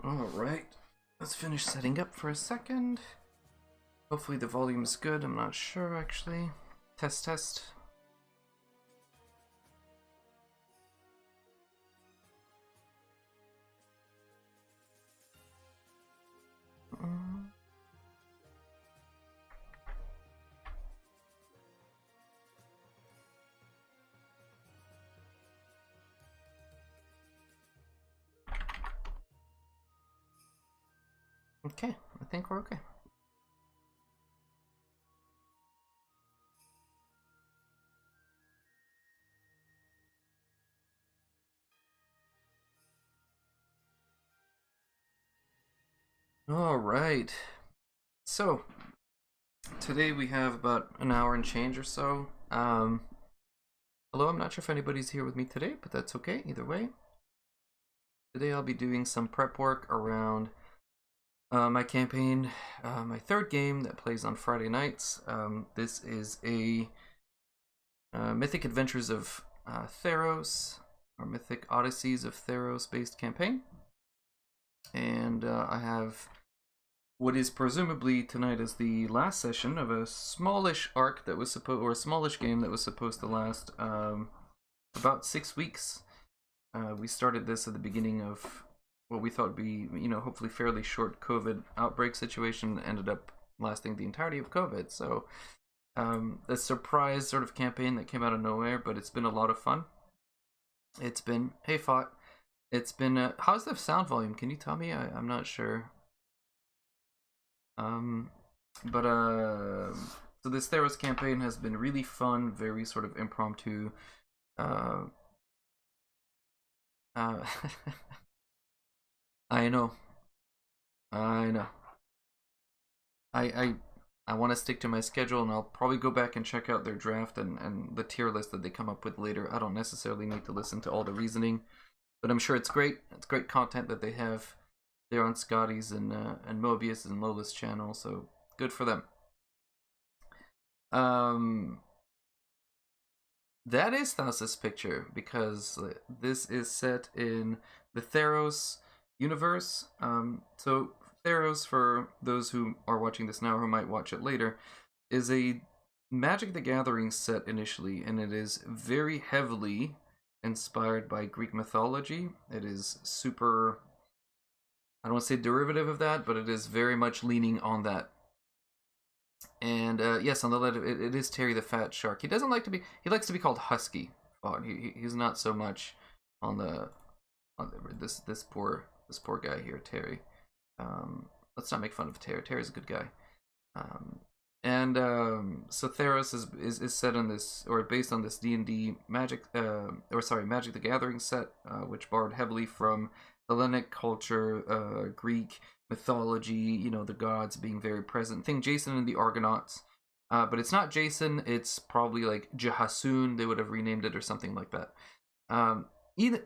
Alright, let's finish setting up for a second. Hopefully the volume is good, I'm not sure actually. Test, test. Okay, I think we're okay. Alright, so today we have about an hour and change or so. Hello, I'm not sure if anybody's here with me today, but that's okay, either way. Today I'll be doing some prep work around my campaign, my third game that plays on Friday nights. This is a Mythic Adventures of Theros, or Mythic Odysseys of Theros based campaign. And I have what is presumably tonight as the last session of a smallish arc that was supposed, or a smallish game that was supposed to last about 6 weeks. We started this at the beginning of what we thought would be, hopefully fairly short COVID outbreak situation. Ended up lasting the entirety of COVID. So a surprise sort of campaign that came out of nowhere, but it's been a lot of fun. It's been, hey Fought, it's been, how's the sound volume? Can you tell me? I'm not sure. But so this Theros campaign has been really fun, very sort of impromptu. I know. I know. I want to stick to my schedule, and I'll probably go back and check out their draft and the tier list that they come up with later. I don't necessarily need to listen to all the reasoning, but I'm sure it's great. It's great content that they have there on Scotty's and Mobius and Lola's channel, so good for them. That is Thassa's picture, because this is set in the Theros universe. So Theros, for those who are watching this now or who might watch it later, is a Magic the Gathering set initially, and it is very heavily inspired by Greek mythology. It is super, I don't want to say derivative of that, but it is very much leaning on that. And yes, on the letter, it is Terry the Fat Shark. He doesn't like to be, he likes to be called Husky. He's not so much on this poor guy here, Terry. Let's not make fun of Terry. Terry's a good guy. So Theros is set on this, or based on this D&D Magic the Gathering set, which borrowed heavily from Hellenic culture, Greek mythology, the gods being very present. Think Jason and the Argonauts. But it's not Jason, it's probably like Jehasun, they would have renamed it or something like that.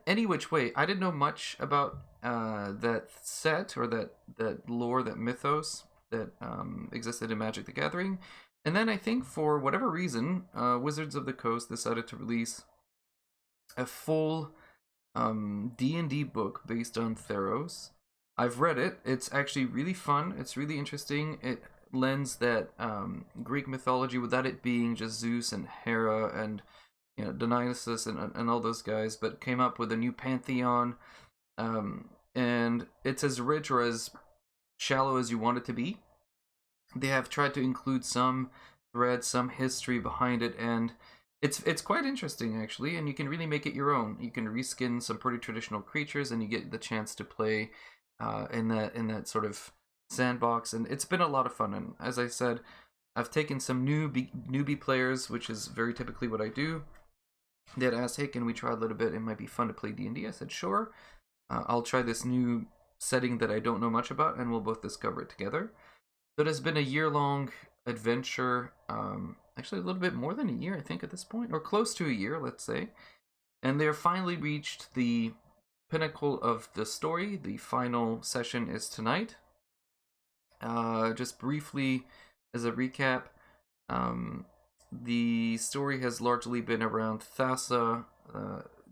Any which way, I didn't know much about that set, or that lore, that mythos that existed in Magic the Gathering. And then I think for whatever reason, Wizards of the Coast decided to release a full D&D book based on Theros. I've read it. It's actually really fun. It's really interesting. It lends that Greek mythology without it being just Zeus and Hera and Dionysus and all those guys, but came up with a new pantheon. And it's as rich or as shallow as you want it to be. They have tried to include some thread, some history behind it, and it's quite interesting actually. And you can really make it your own. You can reskin some pretty traditional creatures, and you get the chance to play in that sort of sandbox. And it's been a lot of fun. And as I said, I've taken some newbie players, which is very typically what I do. They had asked, hey, can we try a little bit? It might be fun to play D&D. I said, sure. I'll try this new setting that I don't know much about, and we'll both discover it together. So it has been a year-long adventure, actually a little bit more than a year, I think, at this point, or close to a year, let's say. And they're finally reached the pinnacle of the story. The final session is tonight. Just briefly, as a recap, the story has largely been around Thassa,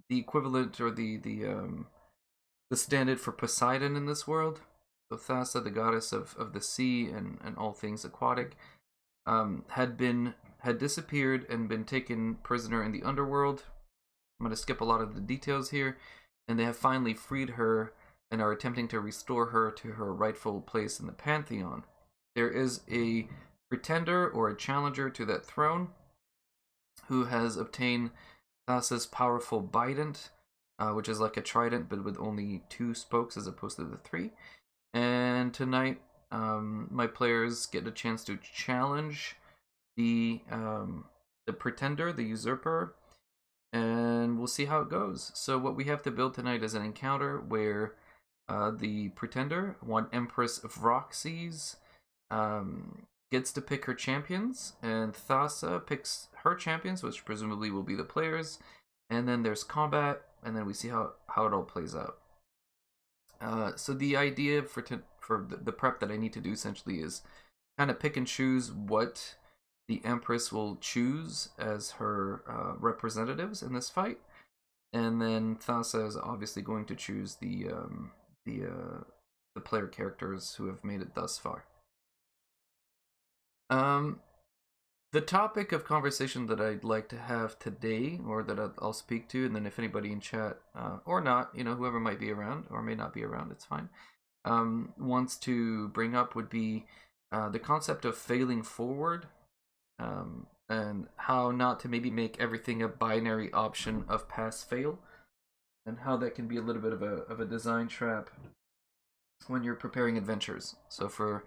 the equivalent, or the the standard for Poseidon in this world. So Thassa, the goddess of the sea and all things aquatic, had disappeared and been taken prisoner in the underworld. I'm going to skip a lot of the details here, and they have finally freed her and are attempting to restore her to her rightful place in the pantheon. There is a pretender or a challenger to that throne who has obtained Thassa's powerful bident, which is like a trident but with only 2 spokes as opposed to the 3. And tonight, my players get a chance to challenge the pretender, the usurper, and we'll see how it goes. So what we have to build tonight is an encounter where the pretender, one Empress Vroxys, gets to pick her champions, and Thassa picks her champions, which presumably will be the players, and then there's combat, and then we see how it all plays out. So the idea for the prep that I need to do essentially is kind of pick and choose what the Empress will choose as her representatives in this fight, and then Thassa is obviously going to choose the player characters who have made it thus far. The topic of conversation that I'd like to have today, or that I'll speak to, and then if anybody in chat, or not, whoever might be around, or may not be around, it's fine, wants to bring up would be the concept of failing forward, and how not to maybe make everything a binary option of pass-fail, and how that can be a little bit of a design trap when you're preparing adventures. So for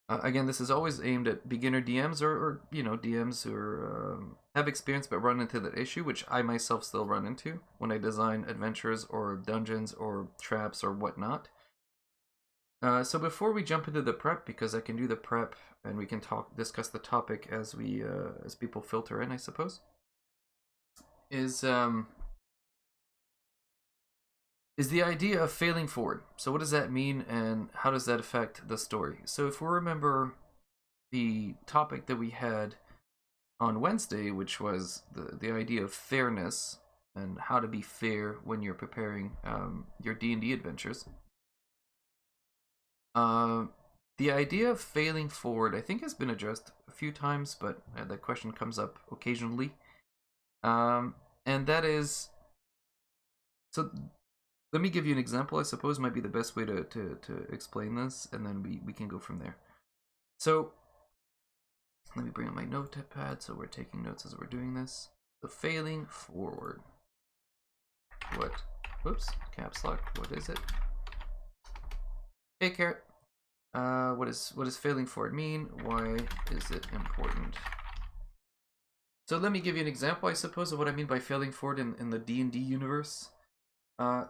again, this is always aimed at beginner DMs or DMs who have experience but run into that issue, which I myself still run into when I design adventures or dungeons or traps or whatnot. So before we jump into the prep, because I can do the prep and we can discuss the topic as people filter in, I suppose, is the idea of failing forward. So what does that mean, and how does that affect the story? So if we remember the topic that we had on Wednesday, which was the idea of fairness and how to be fair when you're preparing your D&D adventures, the idea of failing forward, I think, has been addressed a few times, but that question comes up occasionally. And that is, so let me give you an example, I suppose might be the best way to explain this, and then we can go from there. So let me bring up my notepad so we're taking notes as we're doing this. So failing forward. Caps lock, what is it? Hey Carrot. What does failing forward mean? Why is it important? So let me give you an example, I suppose, of what I mean by failing forward in the D&D universe.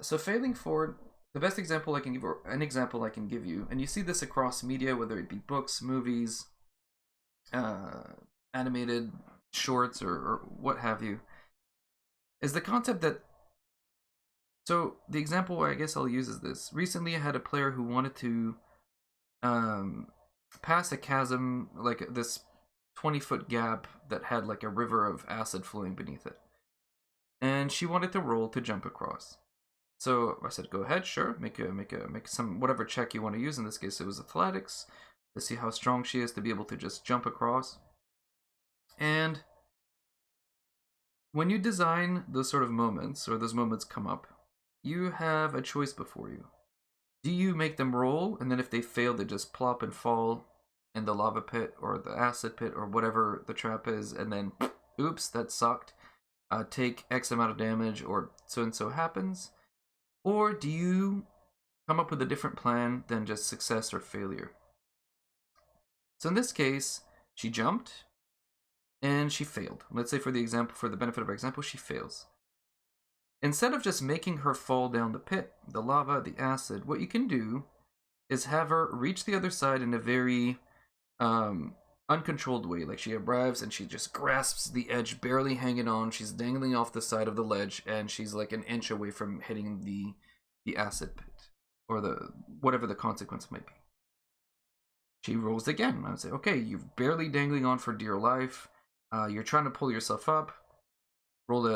So failing forward, the best example I can give, or an example I can give you, and you see this across media, whether it be books, movies, animated shorts, or what have you, is the concept that, so the example I guess I'll use is this. Recently I had a player who wanted to pass a chasm, like this 20-foot gap that had like a river of acid flowing beneath it. And she wanted to roll to jump across. So I said, go ahead, sure, make some whatever check you want to use. In this case, it was athletics, to see how strong she is to be able to just jump across. And when you design those sort of moments, or those moments come up, you have a choice before you. Do you make them roll, and then if they fail, they just plop and fall in the lava pit or the acid pit or whatever the trap is, and then, oops, that sucked. Take X amount of damage, or so and so happens? Or do you come up with a different plan than just success or failure? So in this case, she jumped and she failed. Let's say for the benefit of our example, she fails. Instead of just making her fall down the pit, the lava, the acid, what you can do is have her reach the other side in a very uncontrolled way. Like she arrives and she just grasps the edge, barely hanging on. She's dangling off the side of the ledge, and she's like an inch away from hitting the acid pit, or the whatever the consequence might be. She rolls again. I would say, okay, you're barely dangling on for dear life. You're trying to pull yourself up. Roll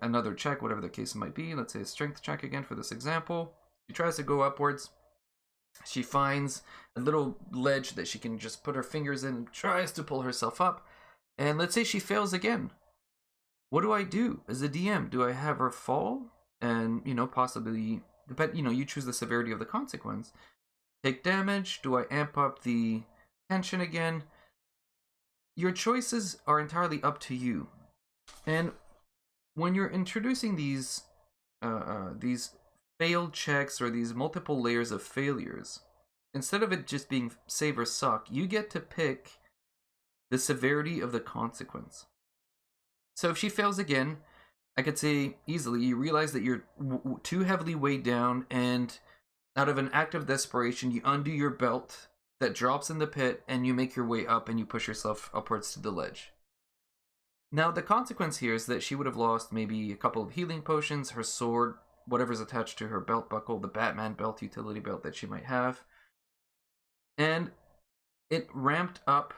another check, whatever the case might be. Let's say a strength check again for this example. She tries to go upwards. She finds a little ledge that she can just put her fingers in and tries to pull herself up. And let's say she fails again. What do I do as a DM? Do I have her fall and, possibly, you choose the severity of the consequence. Take damage? Do I amp up the tension again? Your choices are entirely up to you. And when you're introducing these failed checks or these multiple layers of failures, instead of it just being save or suck, you get to pick the severity of the consequence. So if she fails again, I could say easily, you realize that you're too heavily weighed down, and out of an act of desperation, you undo your belt that drops in the pit, and you make your way up and you push yourself upwards to the ledge. Now, the consequence here is that she would have lost maybe a couple of healing potions, her sword, whatever's attached to her belt buckle, the Batman belt, utility belt that she might have. And it ramped up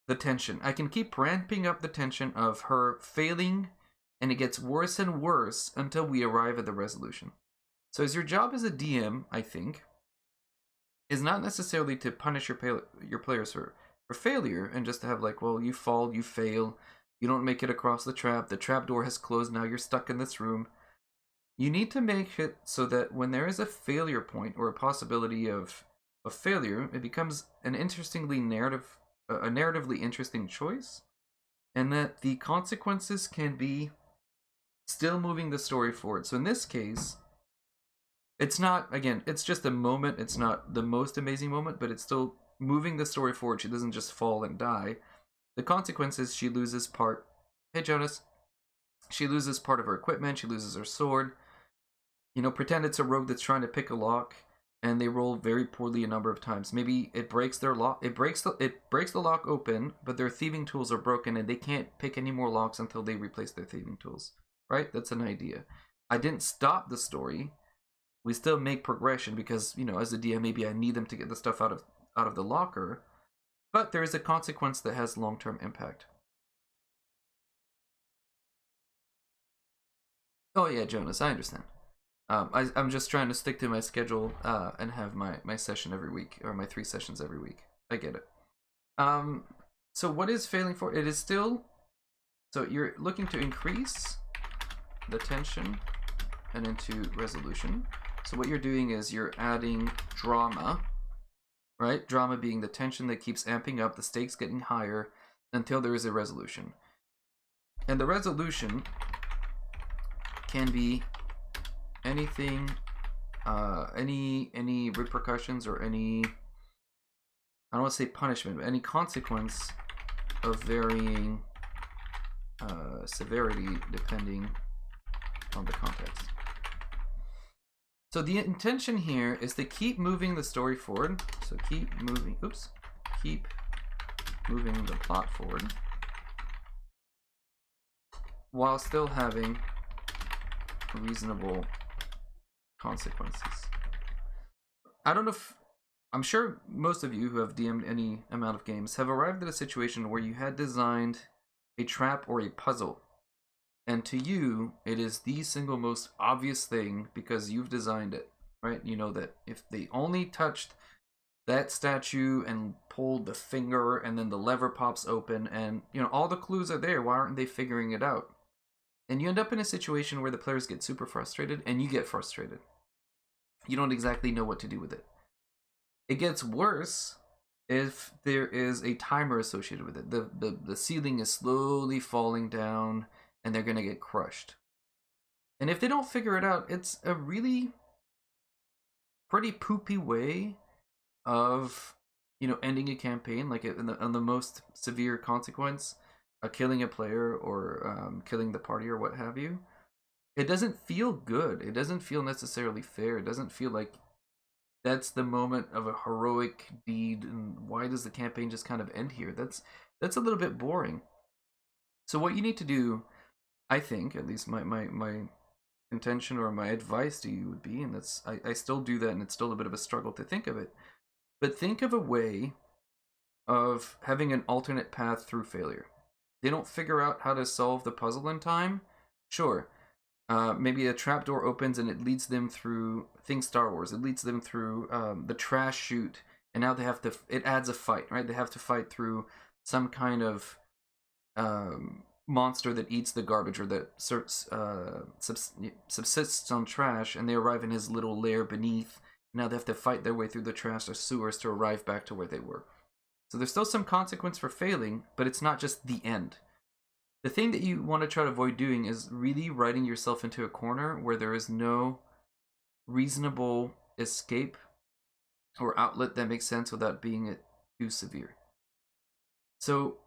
the tension. I can keep ramping up the tension of her failing, and it gets worse and worse until we arrive at the resolution. So as your job as a DM, I think, is not necessarily to punish your players for failure and just to have like, well, you fall, you fail, you don't make it across the trap door has closed, now you're stuck in this room. You need to make it so that when there is a failure point or a possibility of failure, it becomes an narratively interesting choice, and that the consequences can be still moving the story forward. So in this case, it's not, again, it's just a moment. It's not the most amazing moment, but it's still moving the story forward. She doesn't just fall and die. The consequences, she loses part. Hey, Jonas. She loses part of her equipment. She loses her sword. Pretend it's a rogue that's trying to pick a lock, and they roll very poorly a number of times. Maybe it breaks their lock. It breaks the lock open, but their thieving tools are broken, and they can't pick any more locks until they replace their thieving tools. Right? That's an idea. I didn't stop the story. We still make progression because, as a DM, maybe I need them to get the stuff out of the locker, but there is a consequence that has long-term impact. Oh yeah, Jonas, I understand. I'm just trying to stick to my schedule and have my session every week, or my 3 sessions every week. I get it. So what is failing for? It is still, so you're looking to increase the tension and into resolution. So what you're doing is you're adding drama, right? Drama being the tension that keeps amping up, the stakes getting higher until there is a resolution. And the resolution can be anything, any repercussions or any, I don't want to say punishment, but any consequence of varying severity depending on the context. So the intention here is to keep moving the story forward. So keep moving the plot forward while still having reasonable consequences. I don't know if, I'm sure most of you who have DM'd any amount of games have arrived at a situation where you had designed a trap or a puzzle, and to you it is the single most obvious thing because you've designed it, right? You know that if they only touched that statue and pulled the finger and then the lever pops open and all the clues are there, why aren't they figuring it out? And you end up in a situation where the players get super frustrated and you get frustrated. You don't exactly know what to do with it. It gets worse if there is a timer associated with it. The ceiling is slowly falling down and they're going to get crushed. And if they don't figure it out, it's a really pretty poopy way of, ending a campaign, like on the most severe consequence, killing a player or killing the party or what have you. It doesn't feel good. It doesn't feel necessarily fair. It doesn't feel like that's the moment of a heroic deed, and why does the campaign just kind of end here? That's a little bit boring. So what you need to do, I think, at least my intention or my advice to you would be, and that's I still do that, and it's still a bit of a struggle to think of it, but think of a way of having an alternate path through failure. They don't figure out how to solve the puzzle in time, sure. Maybe a trapdoor opens and it leads them through, think Star Wars, it leads them through the trash chute, and now they have to, it adds a fight, right? They have to fight through some kind of monster that eats the garbage or that subsists on trash, and they arrive in his little lair beneath. Now they have to fight their way through the trash or sewers to arrive back to where they were. So there's still some consequence for failing, but it's not just the end. The thing that you want to try to avoid doing is really writing yourself into a corner where there is no reasonable escape or outlet that makes sense without being too severe. So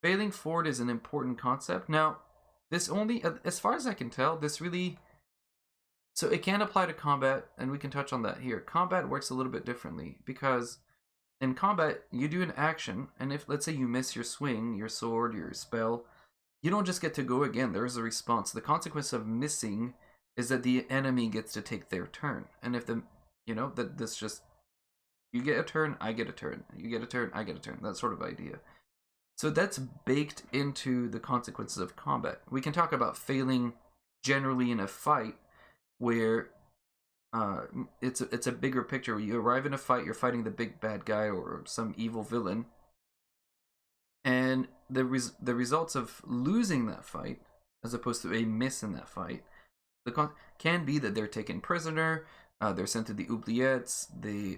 failing forward is an important concept. Now, this only, as far as I can tell, this really, so it can apply to combat, and we can touch on that here. Combat works a little bit differently, because in combat, you do an action, and if, let's say you miss your swing, your sword, your spell, you don't just get to go again, there is a response. The consequence of missing is that the enemy gets to take their turn. And if the, that this just, you get a turn, I get a turn. You get a turn, I get a turn. That sort of idea. So that's baked into the consequences of combat. We can talk about failing generally in a fight where it's a bigger picture. Where you arrive in a fight, you're fighting the big bad guy or some evil villain, and the results of losing that fight, as opposed to a miss in that fight, can be that they're taken prisoner, they're sent to the oubliettes,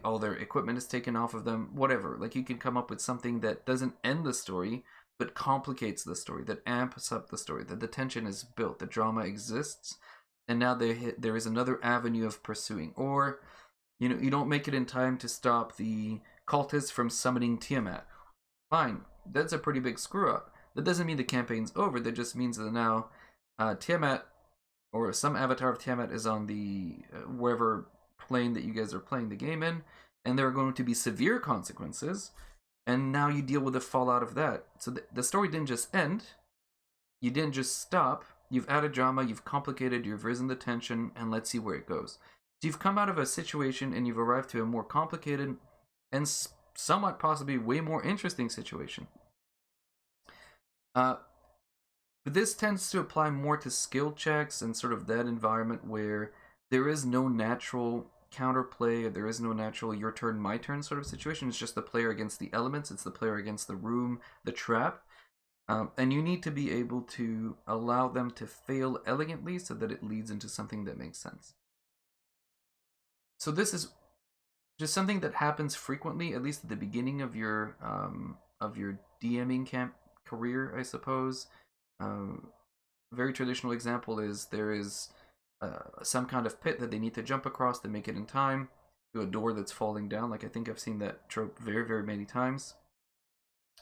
all their equipment is taken off of them, whatever. Like, you can come up with something that doesn't end the story, but complicates the story, that amps up the story, that the tension is built, the drama exists, and now there is another avenue of pursuing. Or, you don't make it in time to stop the cultists from summoning Tiamat. Fine, that's a pretty big screw up. That doesn't mean the campaign's over, that just means that now Tiamat, or some avatar of Tiamat, is on the wherever plane that you guys are playing the game in, and there are going to be severe consequences, and now you deal with the fallout of that. So the story didn't just end, you didn't just stop, you've added drama, you've complicated, you've risen the tension, and let's see where it goes. So you've come out of a situation and you've arrived to a more complicated and somewhat possibly way more interesting situation. But this tends to apply more to skill checks and sort of that environment where there is no natural counterplay, or there is no natural your turn, my turn sort of situation. It's just the player against the elements, it's the player against the room, the trap. And you need to be able to allow them to fail elegantly so that it leads into something that makes sense. So this is just something that happens frequently, at least at the beginning of your DMing career, I suppose. A very traditional example is there is some kind of pit that they need to jump across to make it in time, to a door that's falling down. Like, I think I've seen that trope very, very many times.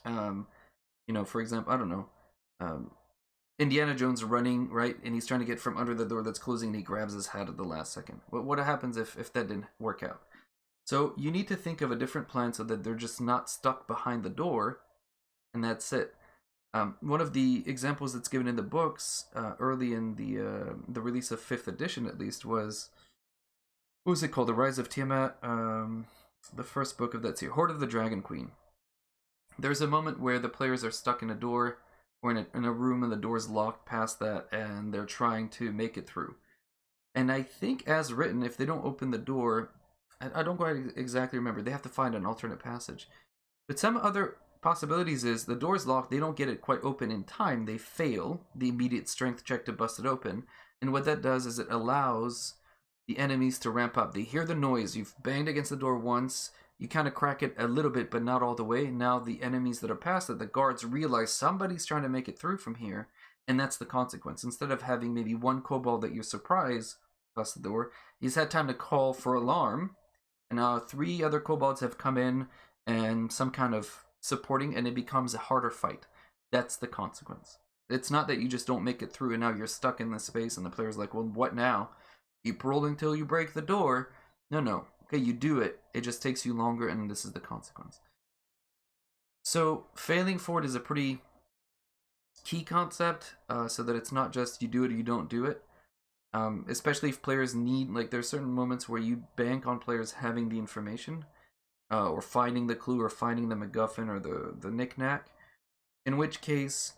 For example, I don't know, Indiana Jones running, right, and he's trying to get from under the door that's closing, and he grabs his hat at the last second. What happens if that didn't work out? So you need to think of a different plan so that they're just not stuck behind the door, and that's it. One of the examples that's given in the books early in the release of 5th edition, at least, was, what was it called? The Rise of Tiamat, the first book of that series, Hoard of the Dragon Queen. There's a moment where the players are stuck in a door, or in a room, and the door's locked past that, and they're trying to make it through. And I think, as written, if they don't open the door, I don't quite exactly remember, they have to find an alternate passage. But some other possibilities is the door's locked, they don't get it quite open in time, they fail the immediate strength check to bust it open, and what that does is it allows the enemies to ramp up. They hear the noise, you've banged against the door once, you kind of crack it a little bit but not all the way. Now the enemies that are past it, the guards, realize somebody's trying to make it through from here, and that's the consequence. Instead of having maybe one kobold that you surprise past the door, he's had time to call for alarm, and now 3 other kobolds have come in and some kind of supporting, and it becomes a harder fight. That's the consequence. It's not that you just don't make it through and now you're stuck in this space and the player's like, well, what now? Keep rolling till you break the door. No. Okay, you do it. It just takes you longer, and this is the consequence. So failing forward is a pretty key concept, so that it's not just you do it or you don't do it. Especially if players need, like, there's certain moments where you bank on players having the information, or finding the clue, or finding the MacGuffin, or the knick-knack, in which case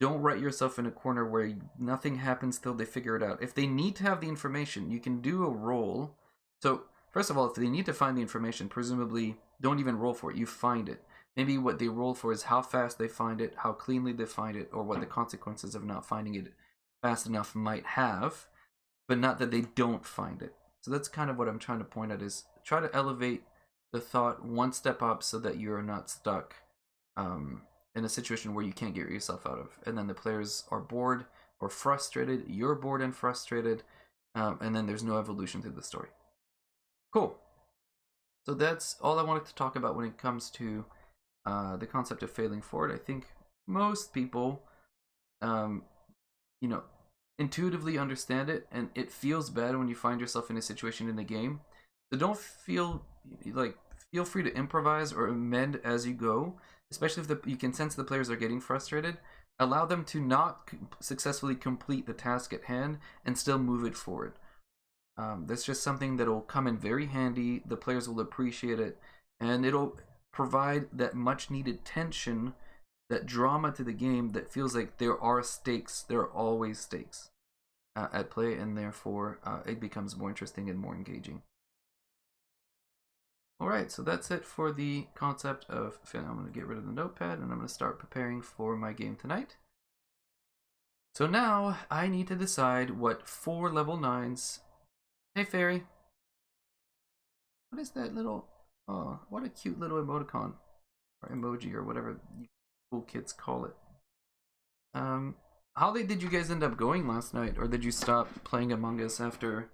don't write yourself in a corner where nothing happens till they figure it out. If they need to have the information, you can do a roll. So, first of all, if they need to find the information, presumably don't even roll for it. You find it. Maybe what they roll for is how fast they find it, how cleanly they find it, or what the consequences of not finding it fast enough might have, but not that they don't find it. So that's kind of what I'm trying to point at, is try to elevate the thought one step up so that you're not stuck in a situation where you can't get yourself out of. And then the players are bored or frustrated, you're bored and frustrated, and then there's no evolution to the story. Cool. So that's all I wanted to talk about when it comes to the concept of failing forward. I think most people, intuitively understand it, and it feels bad when you find yourself in a situation in the game. So don't feel free to improvise or amend as you go, especially if you can sense the players are getting frustrated. Allow them to not successfully complete the task at hand and still move it forward. That's just something that will come in very handy. The players will appreciate it, and it'll provide that much needed tension, that drama to the game that feels like there are stakes. There are always stakes at play, and therefore it becomes more interesting and more engaging. Alright, so that's it for the concept of failing. I'm going to get rid of the notepad, and I'm going to start preparing for my game tonight. So now I need to decide what 4 level 9s... Hey Fairy! What is that little... Oh, what a cute little emoticon. Or emoji, or whatever you cool kids call it. How late did you guys end up going last night? Or did you stop playing Among Us after,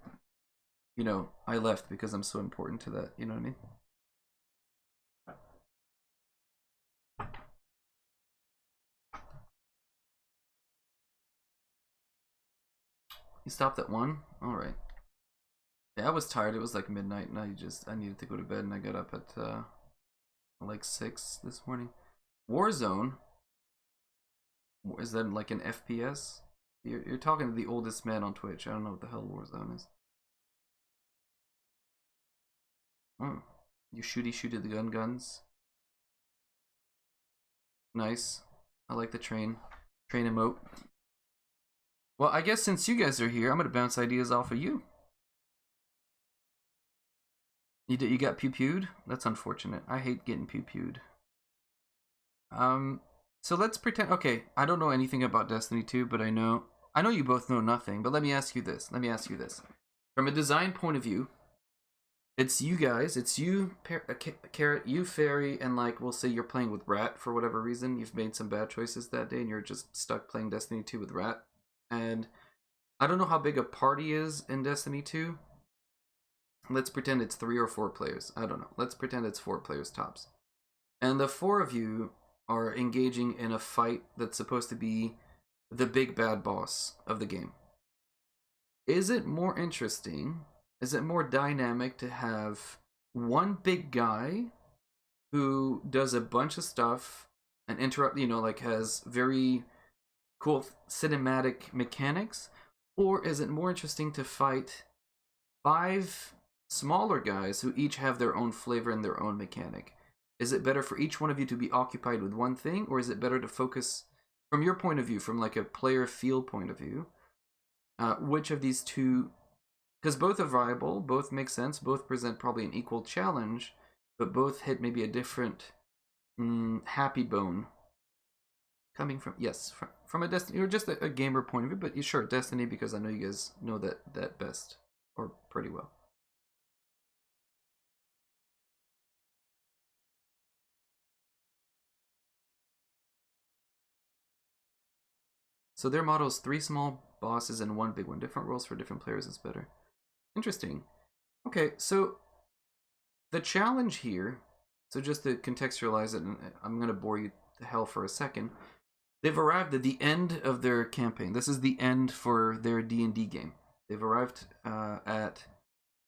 I left because I'm so important to that, you know what I mean? You stopped at 1? Alright. Yeah, I was tired. It was like midnight, and I needed to go to bed, and I got up at like 6 this morning. Warzone? Is that like an FPS? You're talking to the oldest man on Twitch. I don't know what the hell Warzone is. Oh, you shooty the guns. Nice. I like the train emote. Well, I guess since you guys are here, I'm gonna bounce ideas off of you. You got pew-pewed? That's unfortunate. I hate getting pew-pewed. So let's pretend... Okay, I don't know anything about Destiny 2, but I know you both know nothing, but let me ask you this. From a design point of view, it's you guys, it's you, Carrot, you, Fairy, and like, we'll say you're playing with Rat for whatever reason. You've made some bad choices that day, and you're just stuck playing Destiny 2 with Rat. And I don't know how big a party is in Destiny 2. Let's pretend it's 3 or 4 players. I don't know. Let's pretend it's 4 players tops. And the 4 of you are engaging in a fight that's supposed to be the big bad boss of the game. Is it more interesting? Is it more dynamic to have one big guy who does a bunch of stuff and has very cool cinematic mechanics? Or is it more interesting to fight 5 smaller guys who each have their own flavor and their own mechanic? Is it better for each one of you to be occupied with one thing, or is it better to focus, from your point of view, from like a player feel point of view, which of these two, because both are viable, both make sense, both present probably an equal challenge, but both hit maybe a different happy bone coming from, yes, from a Destiny, or just a gamer point of view, but sure, Destiny, because I know you guys know that best, or pretty well. So their motto is 3 small bosses and 1 big one. Different rules for different players is better. Interesting. Okay, so the challenge here, so just to contextualize it, and I'm going to bore you to hell for a second, they've arrived at the end of their campaign. This is the end for their D&D game. They've arrived at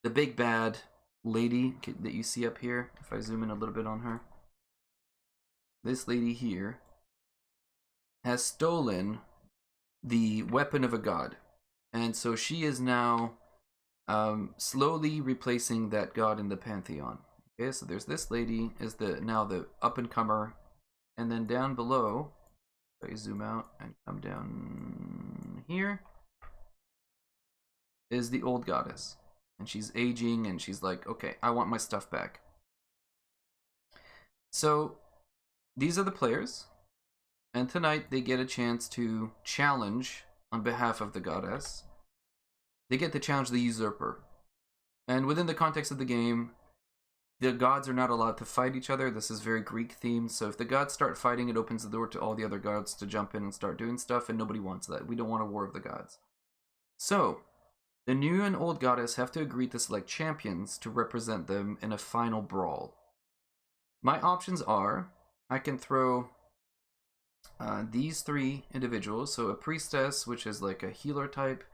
the big bad lady that you see up here. If I zoom in a little bit on her. This lady here has stolen the weapon of a god, and so she is now slowly replacing that god in the pantheon. Okay, so there's this lady is now the up and comer, and then down below If I zoom out and come down here, is the old goddess. And she's aging and she's like, okay, I want my stuff back. So these are the players. And tonight they get a chance to challenge on behalf of the goddess. They get to challenge the usurper. And within the context of the game, the gods are not allowed to fight each other. This is very Greek themed. So if the gods start fighting, it opens the door to all the other gods to jump in and start doing stuff, and nobody wants that. We don't want a war of the gods. So the new and old goddess have to agree to select champions to represent them in a final brawl. My options are, I can throw these three individuals. So a priestess, which is like a healer type.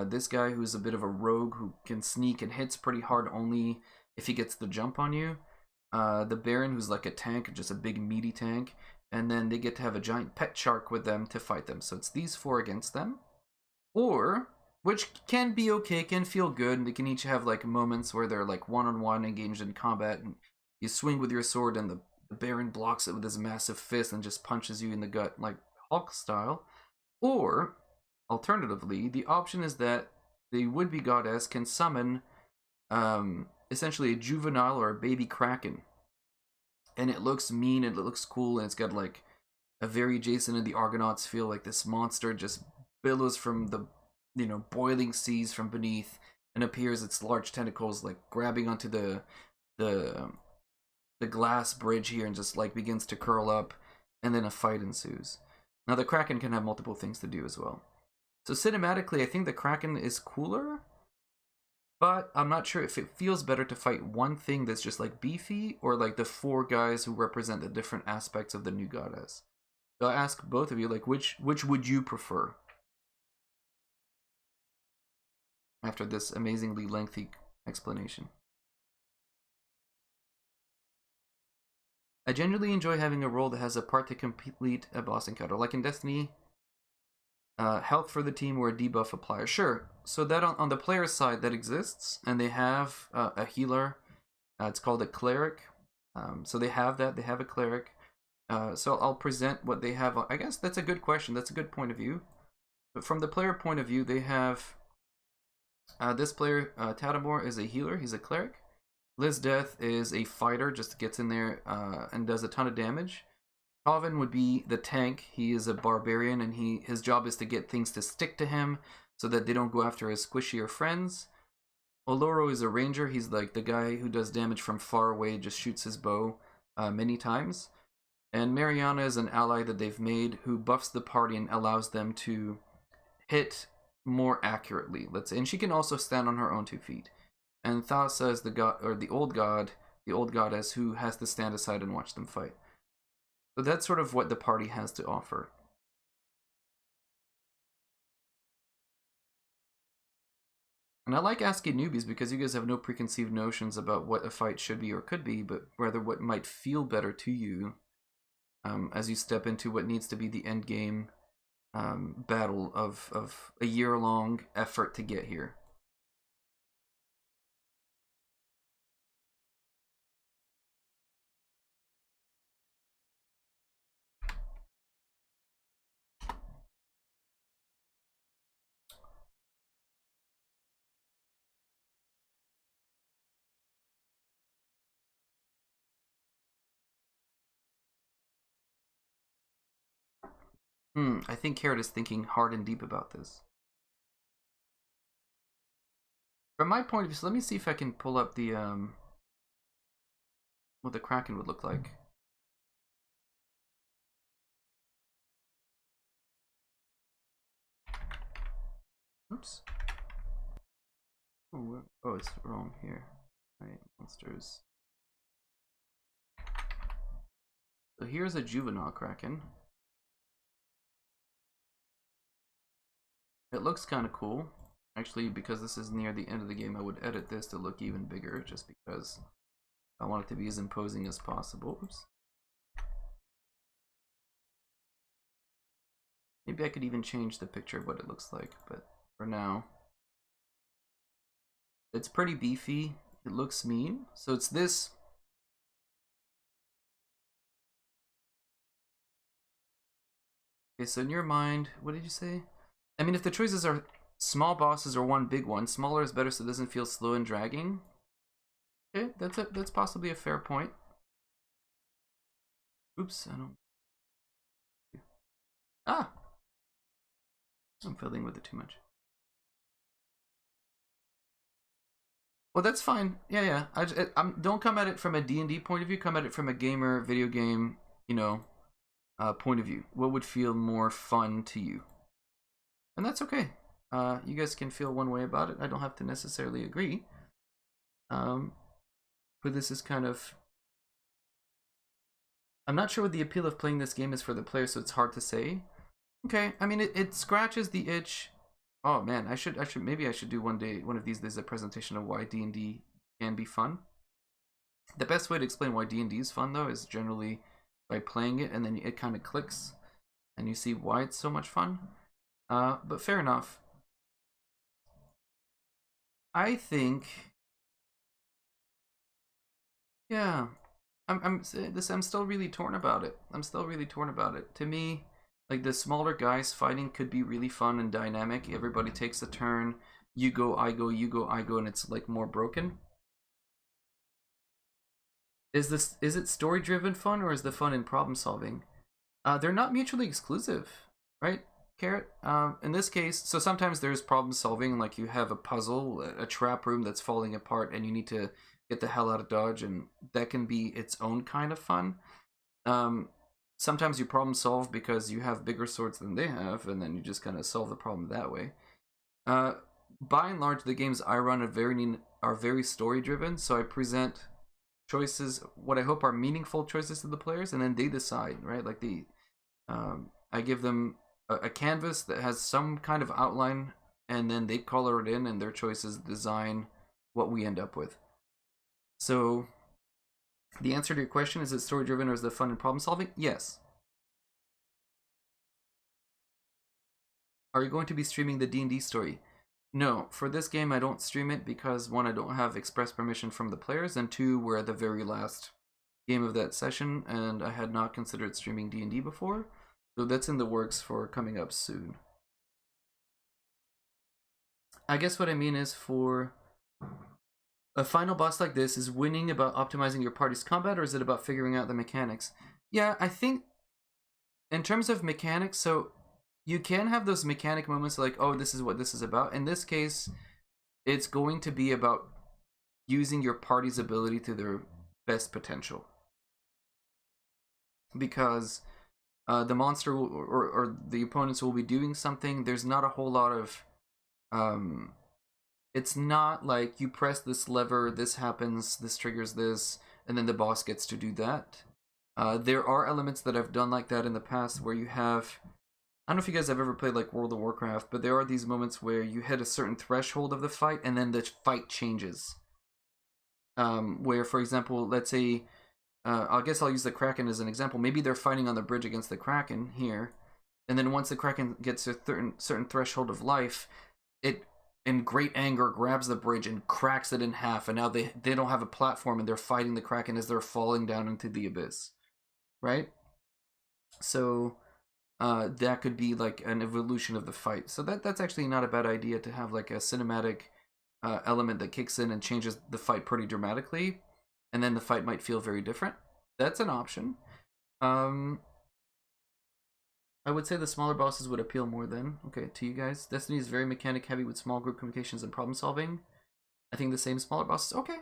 This guy who's a bit of a rogue who can sneak and hits pretty hard only if he gets the jump on you. The Baron, who's like a tank, just a big meaty tank. And then they get to have a giant pet shark with them to fight them. So it's these four against them. Or, which can be okay, can feel good, and they can each have like moments where they're like one-on-one engaged in combat, and you swing with your sword and the Baron blocks it with his massive fist and just punches you in the gut like Hulk style. Or, alternatively, the option is that the would-be goddess can summon essentially a juvenile or a baby kraken. And it looks mean and it looks cool, and it's got like a very Jason and the Argonauts feel, like this monster just billows from the, you know, boiling seas from beneath and appears its large tentacles like grabbing onto the glass bridge here and just like begins to curl up, and then a fight ensues. Now the Kraken can have multiple things to do as well. So cinematically, I think the Kraken is cooler, but I'm not sure if it feels better to fight one thing that's just like beefy, or like the four guys who represent the different aspects of the new goddess. So I'll ask both of you, like, which would you prefer? After this amazingly lengthy explanation. I genuinely enjoy having a role that has a part to complete a boss encounter. Like in Destiny, health for the team or a debuff applier. Sure, so that on the player side that exists, and they have a healer. It's called a cleric. So they have that, they have a cleric. So I'll present what they have. I guess that's a good question, that's a good point of view. But from the player point of view, they have this player, Tadamor, is a healer, he's a cleric. Liz Death is a fighter, just gets in there and does a ton of damage. Calvin would be the tank. He is a barbarian, and his job is to get things to stick to him so that they don't go after his squishier friends. Oloro is a ranger. He's like the guy who does damage from far away, just shoots his bow many times. And Mariana is an ally that they've made who buffs the party and allows them to hit more accurately. And she can also stand on her own 2 feet. And Thassa is the god, or the old goddess who has to stand aside and watch them fight. So that's sort of what the party has to offer. And I like asking newbies because you guys have no preconceived notions about what a fight should be or could be, but rather what might feel better to you as you step into what needs to be the end game battle of a year-long effort to get here. I think Carrot is thinking hard and deep about this. From my point of view, so let me see if I can pull up the what the Kraken would look like. Oops. Oh, it's wrong here. Right, monsters. So here's a juvenile Kraken. It looks kind of cool. Actually, because this is near the end of the game, I would edit this to look even bigger, just because I want it to be as imposing as possible. Oops. Maybe I could even change the picture of what it looks like, but for now, it's pretty beefy. It looks mean. So it's this. Okay, so in your mind, what did you say? I mean, if the choices are small bosses or one big one, smaller is better so it doesn't feel slow and dragging. Okay, that's possibly a fair point. Oops, I don't. Ah, I'm fiddling with it too much. Well, that's fine. Yeah. Don't come at it from a D&D point of view. Come at it from a gamer, video game, point of view. What would feel more fun to you? And that's okay. You guys can feel one way about it. I don't have to necessarily agree. But this is kind of... I'm not sure what the appeal of playing this game is for the player, so it's hard to say. Okay, I mean, it scratches the itch. Oh man, maybe I should do one of these days, a presentation of why D&D can be fun. The best way to explain why D&D is fun, though, is generally by playing it, and then it kind of clicks, and you see why it's so much fun. But fair enough. I think, yeah, I'm still really torn about it. To me, like, the smaller guys fighting could be really fun and dynamic. Everybody takes a turn. You go, I go, you go, I go, and it's like more broken. Is it story driven fun, or is the fun in problem solving? They're not mutually exclusive, right, Carrot? In this case, so sometimes there's problem solving, like you have a puzzle, a trap room that's falling apart, and you need to get the hell out of Dodge, and that can be its own kind of fun. Sometimes you problem solve because you have bigger swords than they have, and then you just kind of solve the problem that way. By and large, the games I run are very story driven, so I present choices, what I hope are meaningful choices to the players, and then they decide, right? Like I give them a canvas that has some kind of outline, and then they color it in, and their choices design what we end up with. So the answer to your question, is it story driven or is it fun and problem solving? Yes. Are you going to be streaming the D&D story? No, for this game I don't stream it because, one, I don't have express permission from the players, and two, we're at the very last game of that session and I had not considered streaming D&D before, so that's in the works for coming up soon. I guess what I mean is, for a final boss like this, is winning about optimizing your party's combat, or is it about figuring out the mechanics? Yeah, I think in terms of mechanics, so you can have those mechanic moments like, oh, this is what this is about. In this case, it's going to be about using your party's ability to their best potential. Because the monster or the opponents will be doing something. There's not a whole lot of... it's not like you press this lever, this happens, this triggers this, and then the boss gets to do that. There are elements that I've done like that in the past where you have... I don't know if you guys have ever played like World of Warcraft, but there are these moments where you hit a certain threshold of the fight and then the fight changes. Where, for example, let's say, I guess I'll use the Kraken as an example. Maybe they're fighting on the bridge against the Kraken here, and then once the Kraken gets a certain threshold of life, it, in great anger, grabs the bridge and cracks it in half, and now they don't have a platform and they're fighting the Kraken as they're falling down into the abyss, right? So... that could be like an evolution of the fight. So that's actually not a bad idea, to have like a cinematic element that kicks in and changes the fight pretty dramatically, and then the fight might feel very different. That's an option. I would say the smaller bosses would appeal more then. Okay, to you guys. Destiny is very mechanic heavy with small group communications and problem solving. I think the same smaller bosses. Okay.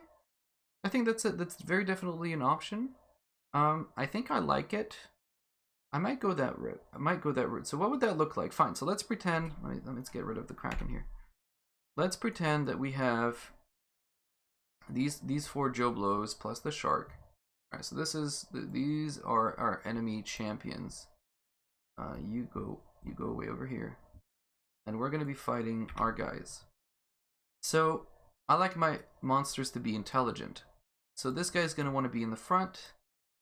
I think that's very definitely an option. I think I like it. I might go that route. So what would that look like? Fine. So let's pretend. Let's get rid of the Kraken here. Let's pretend that we have these 4 Joblos plus the shark. All right. So these are our enemy champions. You go way over here, and we're gonna be fighting our guys. So I like my monsters to be intelligent. So this guy's gonna want to be in the front.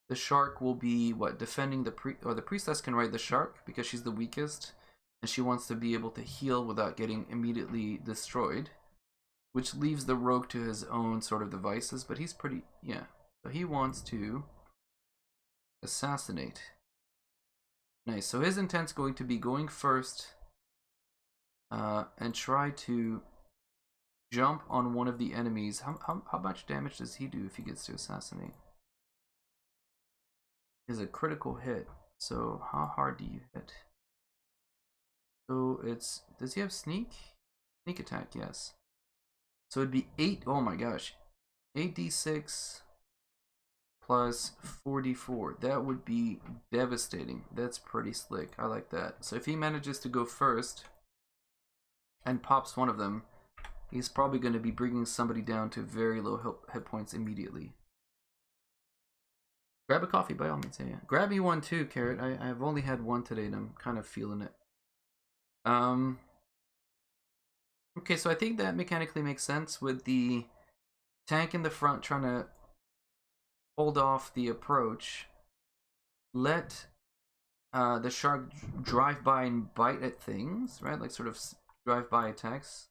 The shark will be defending the priestess can ride the shark because she's the weakest, and she wants to be able to heal without getting immediately destroyed, which leaves the rogue to his own sort of devices. But he's pretty, yeah. So he wants to assassinate. Nice. So his intent's going to be going first and try to jump on one of the enemies. How much damage does he do if he gets to assassinate? Is a critical hit. So how hard do you hit? So it's, does he have sneak? Sneak attack, yes. So it'd be 8, oh my gosh. 8d6 plus 4d4. That would be devastating. That's pretty slick. I like that. So if he manages to go first and pops one of them, he's probably going to be bringing somebody down to very low hit points immediately. Grab a coffee by all means. Yeah. Grab me one too, Carrot. I've only had one today and I'm kind of feeling it. Okay, so I think that mechanically makes sense with the tank in the front trying to hold off the approach. Let the shark drive by and bite at things, right? Like sort of drive-by attacks.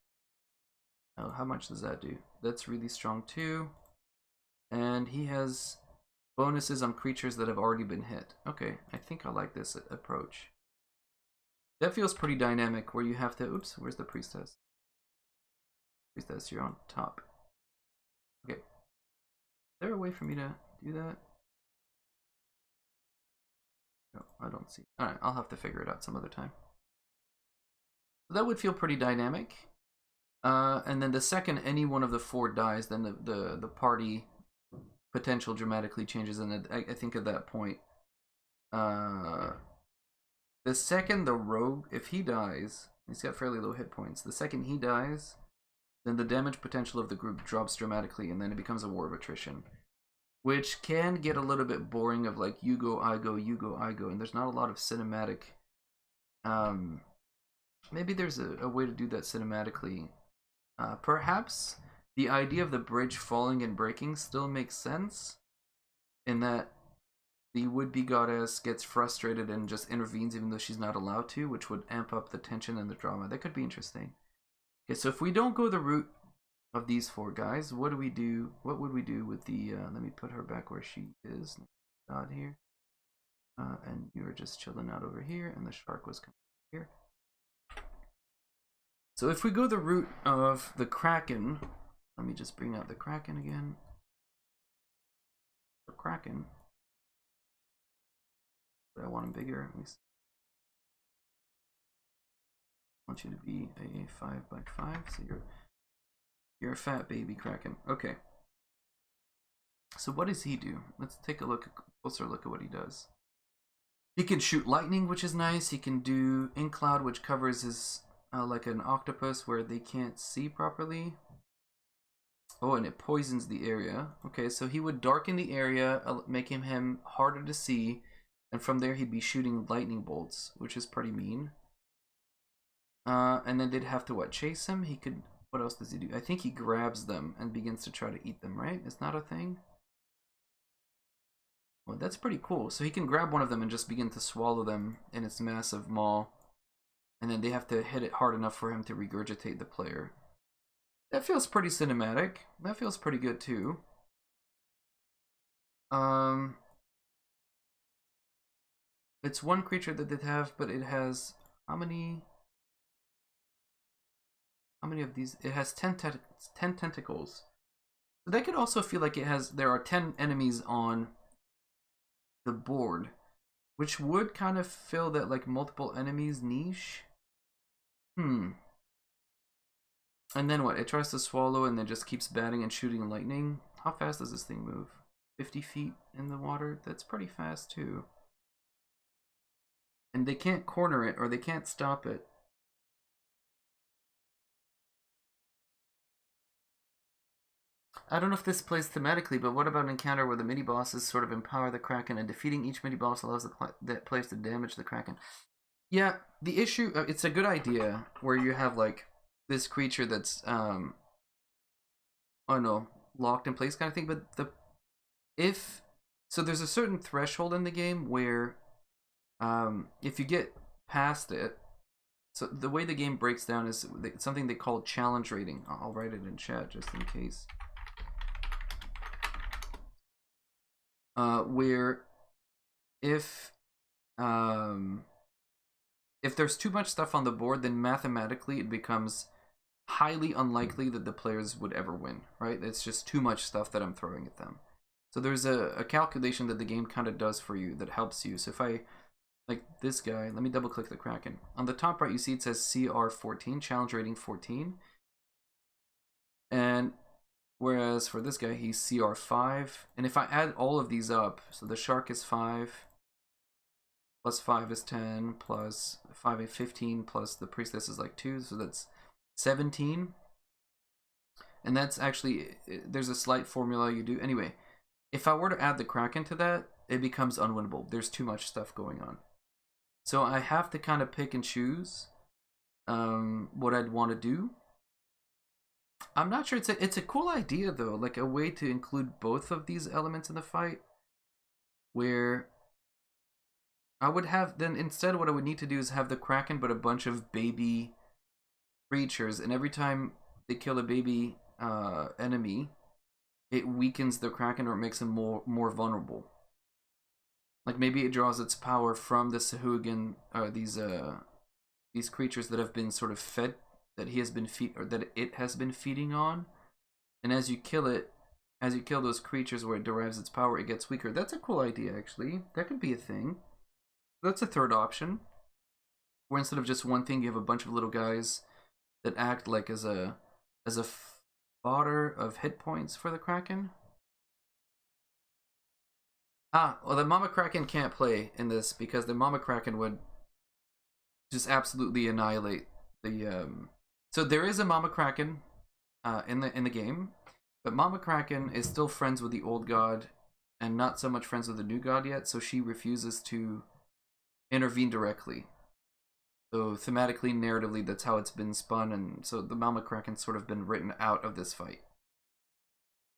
Oh, how much does that do? That's really strong too. And he has bonuses on creatures that have already been hit. Okay, I think I like this approach. That feels pretty dynamic where you have to... Oops, where's the priestess? Priestess, you're on top. Okay. Is there a way for me to do that? No, I don't see. Alright, I'll have to figure it out some other time. So that would feel pretty dynamic. And then the second any one of the 4 dies, then the party potential dramatically changes, and I think at that point, the second the rogue, if he dies, he's got fairly low hit points. The second he dies, then the damage potential of the group drops dramatically, and then it becomes a war of attrition, which can get a little bit boring of like you go, I go, you go, I go, and there's not a lot of cinematic. Maybe there's a way to do that cinematically. Perhaps the idea of the bridge falling and breaking still makes sense, in that the would-be goddess gets frustrated and just intervenes even though she's not allowed to, which would amp up the tension and the drama. That could be interesting. Okay, so if we don't go the route of these 4 guys, what do we do? What would we do with the, let me put her back where she is. God here. And you're just chilling out over here, and the shark was coming here. So if we go the route of the Kraken, let me just bring out the Kraken again. The Kraken. But I want him bigger. Let me see. I want you to be a 5x5, so you're a fat baby Kraken. Okay. So what does he do? Let's take a closer look at what he does. He can shoot lightning, which is nice. He can do Incloud, which covers his like an octopus where they can't see properly. Oh, and it poisons the area. Okay, so he would darken the area, making him harder to see, and from there he'd be shooting lightning bolts, which is pretty mean. And then they'd have to, what, chase him? He could, what else does he do? I think he grabs them and begins to try to eat them, right? It's not a thing? Well, that's pretty cool. So he can grab one of them and just begin to swallow them in its massive maw. And then they have to hit it hard enough for him to regurgitate the player. That feels pretty cinematic. That feels pretty good too. It's one creature that they have, but it has how many of these? It has 10 tentacles. So that could also feel like there are 10 enemies on the board, which would kind of fill that like multiple enemies niche. And then what? It tries to swallow and then just keeps batting and shooting lightning. How fast does this thing move? 50 feet in the water? That's pretty fast too. And they can't corner it or they can't stop it. I don't know if this plays thematically, but what about an encounter where the mini-bosses sort of empower the Kraken and defeating each mini-boss allows the players to damage the Kraken? Yeah, the issue, it's a good idea where you have like this creature that's, oh no, locked in place kind of thing, but so there's a certain threshold in the game where if you get past it, so the way the game breaks down is something they call challenge rating. I'll write it in chat just in case. Where if if there's too much stuff on the board, then mathematically it becomes highly unlikely that the players would ever win, right? It's just too much stuff that I'm throwing at them. So there's a calculation that the game kind of does for you that helps you. So if I, like this guy, let me double click the Kraken. On the top right, you see it says CR14, challenge rating 14. And whereas for this guy, he's CR5. And if I add all of these up, so the shark is 5, plus 5 is 10, plus 5 is 15, plus the priestess is like 2, so that's 17. And that's actually, there's a slight formula you do. Anyway, if I were to add the Kraken to that, it becomes unwinnable. There's too much stuff going on. So I have to kind of pick and choose what I'd want to do. I'm not sure. It's a cool idea though, like a way to include both of these elements in the fight, where I would have, then instead what I would need to do is have the Kraken but a bunch of baby creatures, and every time they kill a baby enemy, it weakens the Kraken or it makes him more vulnerable. Like maybe it draws its power from the Sahuagin, these creatures that have been sort of fed, that he has been that it has been feeding on, and as you kill it, as you kill those creatures where it derives its power, it gets weaker. That's a cool idea, actually. That could be a thing. That's a third option, where instead of just one thing, you have a bunch of little guys that act like as a fodder of hit points for the Kraken. Well, the Mama Kraken can't play in this because the Mama Kraken would just absolutely annihilate the. So there is a Mama Kraken in the game, but Mama Kraken is still friends with the old god and not so much friends with the new god yet. So she refuses to intervene directly. So thematically, narratively, that's how it's been spun, and so the Mama Kraken's sort of been written out of this fight.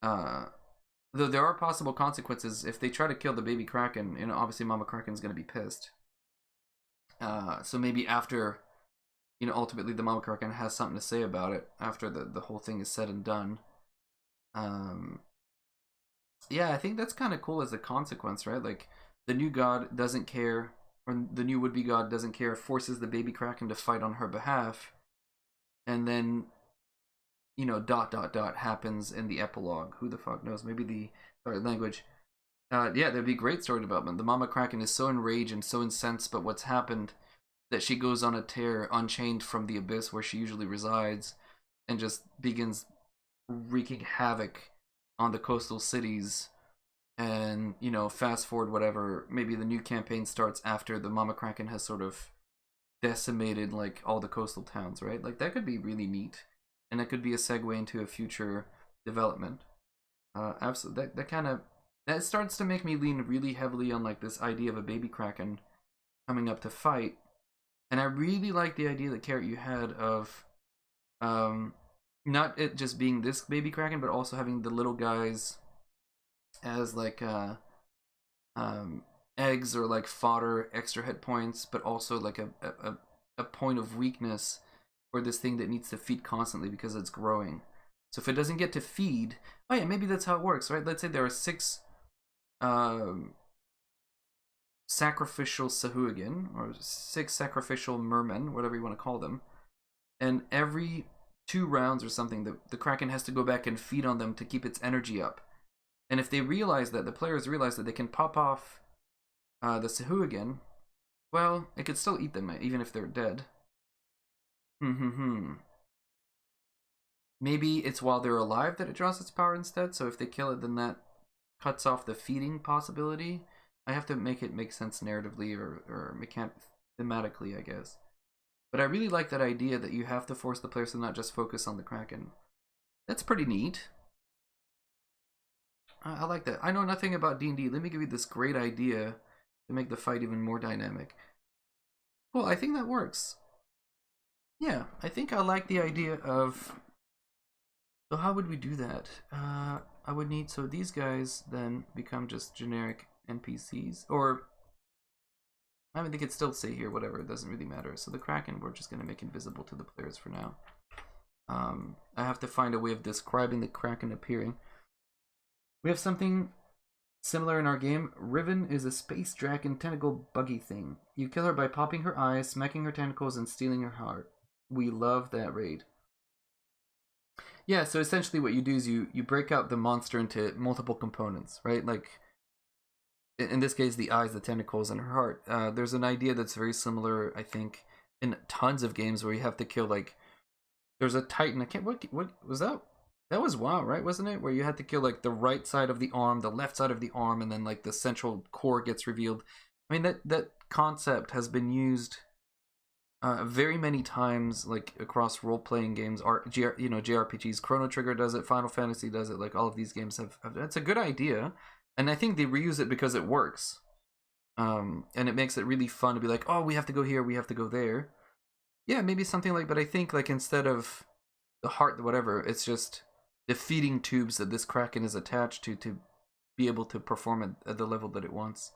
Though there are possible consequences if they try to kill the baby Kraken. You know, obviously Mama Kraken's going to be pissed. So maybe after, you know, ultimately the Mama Kraken has something to say about it after the whole thing is said and done. Yeah, I think that's kind of cool as a consequence, right? Like the new god doesn't care, or the new would-be god doesn't care, forces the baby Kraken to fight on her behalf, and then, you know, ... happens in the epilogue. Who the fuck knows? Maybe the language. Yeah, there'd be great story development. The Mama Kraken is so enraged and so incensed by what's happened that she goes on a tear, unchained from the abyss where she usually resides, and just begins wreaking havoc on the coastal cities. And, you know, fast forward whatever, maybe the new campaign starts after the Mama Kraken has sort of decimated like all the coastal towns, right? Like that could be really neat, and that could be a segue into a future development. Absolutely, that starts to make me lean really heavily on like this idea of a baby Kraken coming up to fight, and I really like the idea that Carrot you had of not it just being this baby Kraken, but also having the little guys as like eggs or like fodder, extra hit points, but also like a point of weakness for this thing that needs to feed constantly because it's growing. So if it doesn't get to feed, oh yeah, maybe that's how it works, right? Let's say there are 6 sacrificial Sahuagin, or 6 sacrificial mermen, whatever you want to call them, and every 2 rounds or something, the Kraken has to go back and feed on them to keep its energy up. And if they realize that, the players realize that they can pop off the Sahuagin, well, it could still eat them even if they're dead. Maybe it's while they're alive that it draws its power instead, so if they kill it, then that cuts off the feeding possibility. I have to make it make sense narratively or thematically, I guess. But I really like that idea that you have to force the players to not just focus on the Kraken. That's pretty neat. I like that. I know nothing about D&D. Let me give you this great idea to make the fight even more dynamic. Cool, I think that works. Yeah, I think I like the idea of... So how would we do that? I would need... So these guys then become just generic NPCs. Or... I mean, they could still stay here, whatever. It doesn't really matter. So the Kraken, we're just going to make invisible to the players for now. I have to find a way of describing the Kraken appearing. We have something Similar in our game, Riven is a space dragon tentacle buggy thing. You kill her by popping her eyes, smacking her tentacles, and stealing her heart. We love that raid. Yeah, so essentially what you do is you break out the monster into multiple components, right? Like, in this case, the eyes, the tentacles, and her heart. There's an idea that's very similar, I think, in tons of games where you have to kill, like, there's a Titan. I can't, what was that? That was WoW, right? Wasn't it? Where you had to kill, like, the right side of the arm, the left side of the arm, and then, like, the central core gets revealed. I mean, that concept has been used very many times, like, across role-playing games, JRPGs. Chrono Trigger does it, Final Fantasy does it, like, all of these games have it's a good idea, and I think they reuse it because it works. And it makes it really fun to be like, oh, we have to go here, we have to go there. Yeah, maybe something like, but I think, like, instead of the heart, whatever, it's just the feeding tubes that this Kraken is attached to be able to perform at the level that it wants.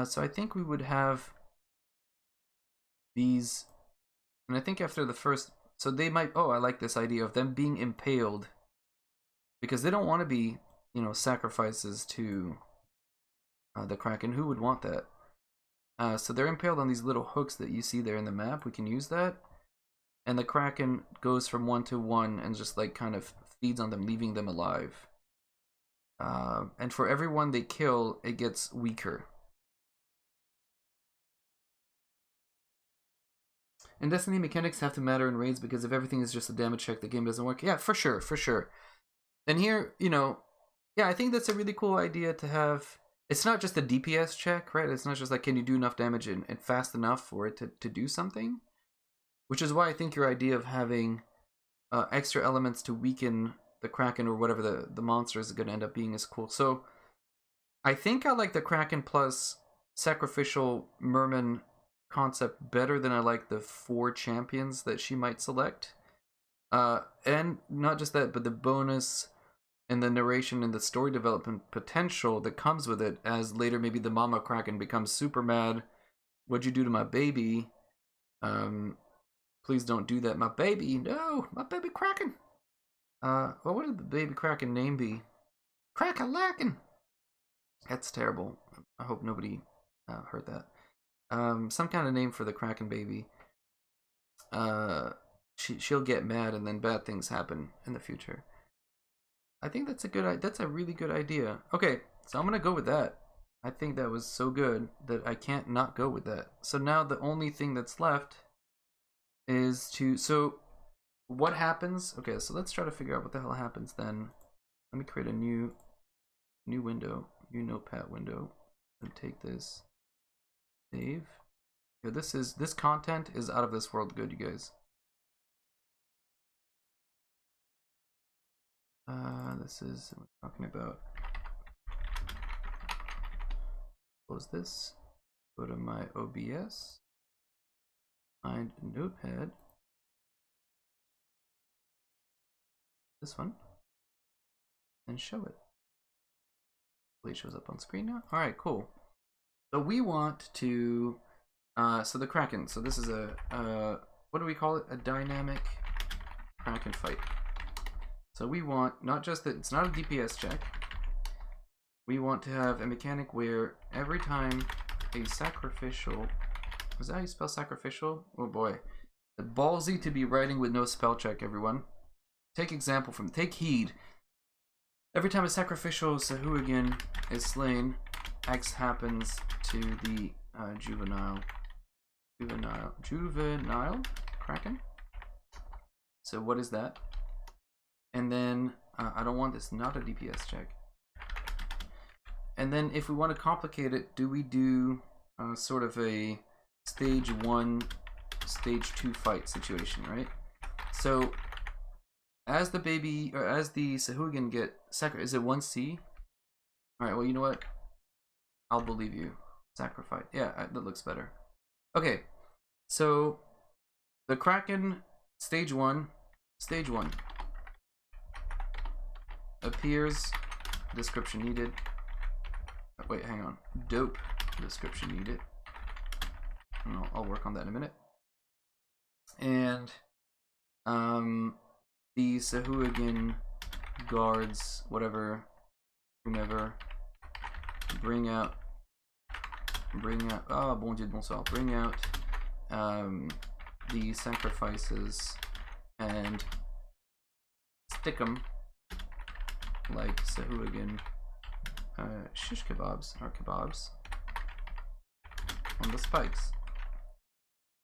So I think we would have these, and I think after the first, so they might, oh, I like this idea of them being impaled, because they don't want to be, sacrifices to the Kraken. Who would want that? So they're impaled on these little hooks that you see there in the map. We can use that, and the Kraken goes from 1 to 1 and just, like, kind of feeds on them, leaving them alive. And for every one they kill, it gets weaker. In Destiny, mechanics have to matter in raids, because if everything is just a damage check, the game doesn't work. Yeah, for sure, for sure. And here, yeah, I think that's a really cool idea to have. It's not just a DPS check, right? It's not just like, can you do enough damage and fast enough for it to do something? Which is why I think your idea of having extra elements to weaken the Kraken or whatever the monster is going to end up being is cool. So I think I like the Kraken plus sacrificial merman concept better than I like the 4 champions that she might select. And not just that, but the bonus and the narration and the story development potential that comes with it, as later maybe the mama Kraken becomes super mad. What'd you do to my baby? Please don't do that, my baby. No, my baby Kraken. What would the baby Kraken name be? Crack-a-lackin'. That's terrible. I hope nobody heard that. Some kind of name for the Kraken baby. She'll get mad and then bad things happen in the future. I think that's a really good idea. Okay, so I'm gonna go with that. I think that was so good that I can't not go with that. So now the only thing that's left is so what happens? Okay, so let's try to figure out what the hell happens then. Let me create a new window, new notepad window, and take this. Save. Yeah, this content is out of this world good, you guys. This is what we're talking about. Close this. Go to my OBS. Find Notepad. This one. And show it. Hopefully it shows up on screen now. Alright, cool. So we want to so the Kraken. So this is a what do we call it? A dynamic Kraken fight. So we want not just that it's not a DPS check. We want to have a mechanic where every time a sacrificial, is that how you spell sacrificial? Oh boy. The ballsy to be writing with no spell check, everyone. Take heed. Every time a sacrificial Sahuagin is slain, X happens to the juvenile Kraken. So what is that? And then I don't want this, not a DPS check. And then if we want to complicate it, do we do sort of a stage 1, stage 2 fight situation, right? So as the baby, or as the Sahuagin get is it 1C? Alright, well, you know what? I'll believe you. Sacrifice. Yeah, that looks better. Okay, so the Kraken, stage 1, appears, description needed. Wait, hang on. Dope, description needed. I'll work on that in a minute. And the Sahuagin guards, whomever, bring out, oh, bon Dieu de bonsoir, bring out the sacrifices and stick them like Sahuagin shish kebabs or kebabs on the spikes.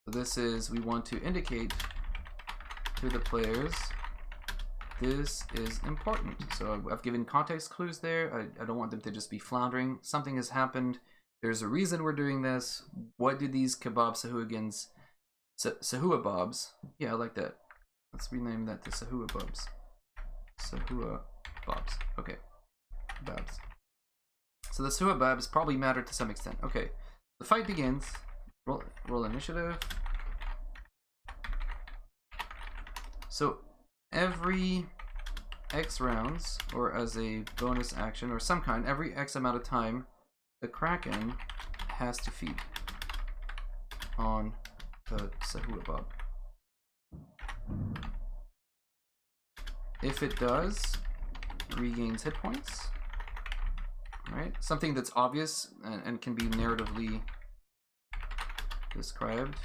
So this is, we want to indicate to the players this is important. So I've given context clues there. I don't want them to just be floundering. Something has happened. There's a reason we're doing this. What do these kebab Sahuagins, Sahua Bobs? Yeah, I like that. Let's rename that to Sahua Bobs. Sahua Bobs. Okay. Babs. So the Sahua Babs probably matter to some extent. Okay. The fight begins. Roll initiative. So every X rounds, or as a bonus action or some kind, every X amount of time, the Kraken has to feed on the Sahua Bob. If it does, regains hit points. Right? Something that's obvious and can be narratively described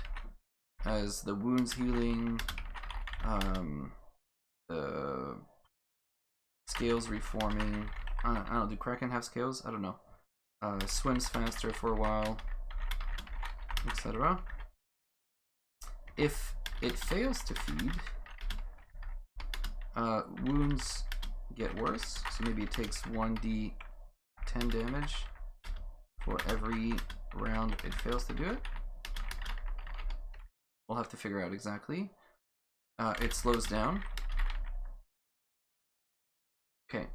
as the wounds healing, the scales reforming. I don't know, do Kraken have scales? I don't know. Swims faster for a while, etc. If it fails to feed, wounds get worse. So maybe it takes 1d10 damage for every round it fails to do it. We'll have to figure out exactly. It slows down. Okay.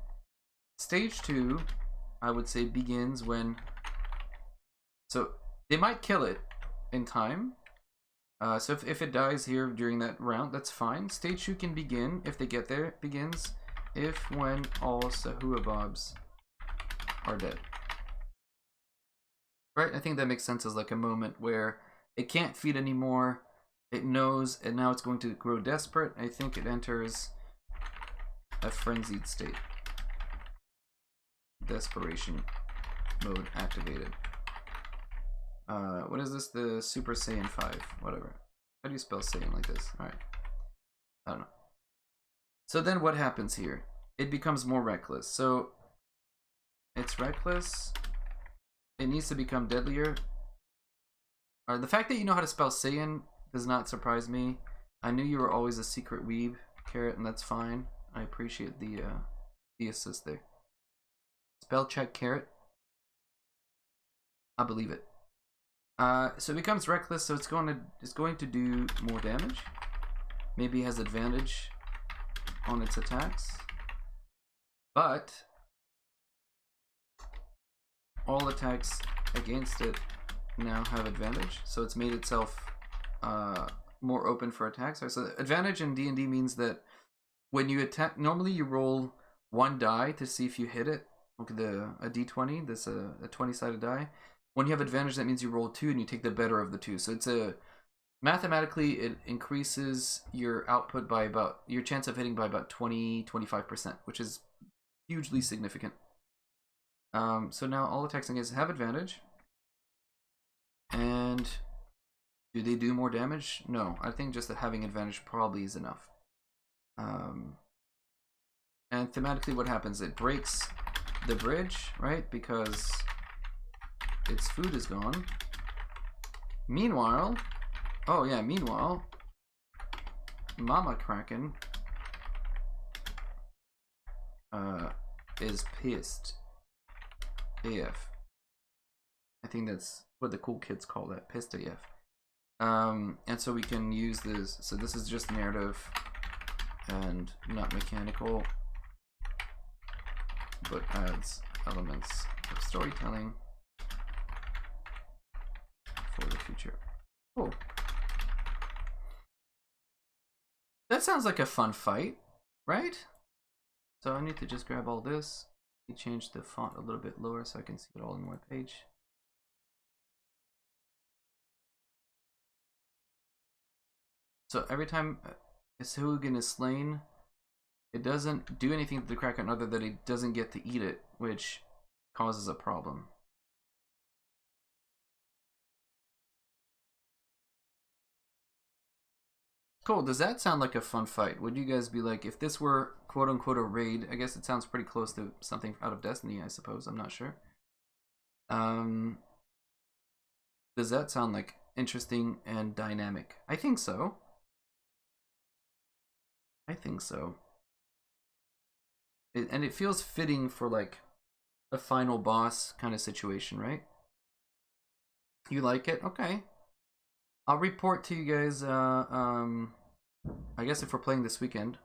Stage 2, I would say, begins when... So, they might kill it in time. So if it dies here during that round, that's fine. Stage 2 can begin, if they get there, it begins when all Sahua Bobs are dead. Right? I think that makes sense as like a moment where it can't feed anymore. It knows, and now it's going to grow desperate. I think it enters a frenzied state. Desperation mode activated. What is this? The Super Saiyan 5. Whatever. How do you spell Saiyan like this? Alright. I don't know. So then what happens here? It becomes more reckless. So it's reckless. It needs to become deadlier. The fact that you know how to spell Saiyan does not surprise me. I knew you were always a secret weeb, Carrot, and that's fine. I appreciate the assist there. Spell check, Carrot. I believe it. So it becomes reckless, so it's going to do more damage. Maybe it has advantage on its attacks. But all attacks against it now have advantage, so it's made itself more open for attacks. So advantage in D&D means that when you attack, normally you roll one die to see if you hit it. Look at a d20, this a 20-sided die. When you have advantage, that means you roll 2 and you take the better of the 2. So it's mathematically it increases your output by about, your chance of hitting by about 20-25%, which is hugely significant. So now all attacks against have advantage. And do they do more damage? No, I think just that having advantage probably is enough. And thematically what happens, it breaks the bridge, right? Because its food is gone. Meanwhile, oh yeah, meanwhile, Mama Kraken is pissed AF. I think that's what the cool kids call that, pissed AF. And so we can use this, so this is just narrative and not mechanical, but adds elements of storytelling for the future. Oh, that sounds like a fun fight, right? So I need to just grab all this. Let me change the font a little bit lower so I can see it all in one page. So every time a Sahuagin is slain, it doesn't do anything to the Kraken other than it doesn't get to eat it, which causes a problem. Cool. Does that sound like a fun fight? Would you guys be like, if this were quote unquote a raid? I guess it sounds pretty close to something out of Destiny, I suppose. I'm not sure. Does that sound like interesting and dynamic? I think so. I think so. And it feels fitting for like a final boss kind of situation, right? You like it? Okay. I'll report to you guys. I guess if we're playing this weekend,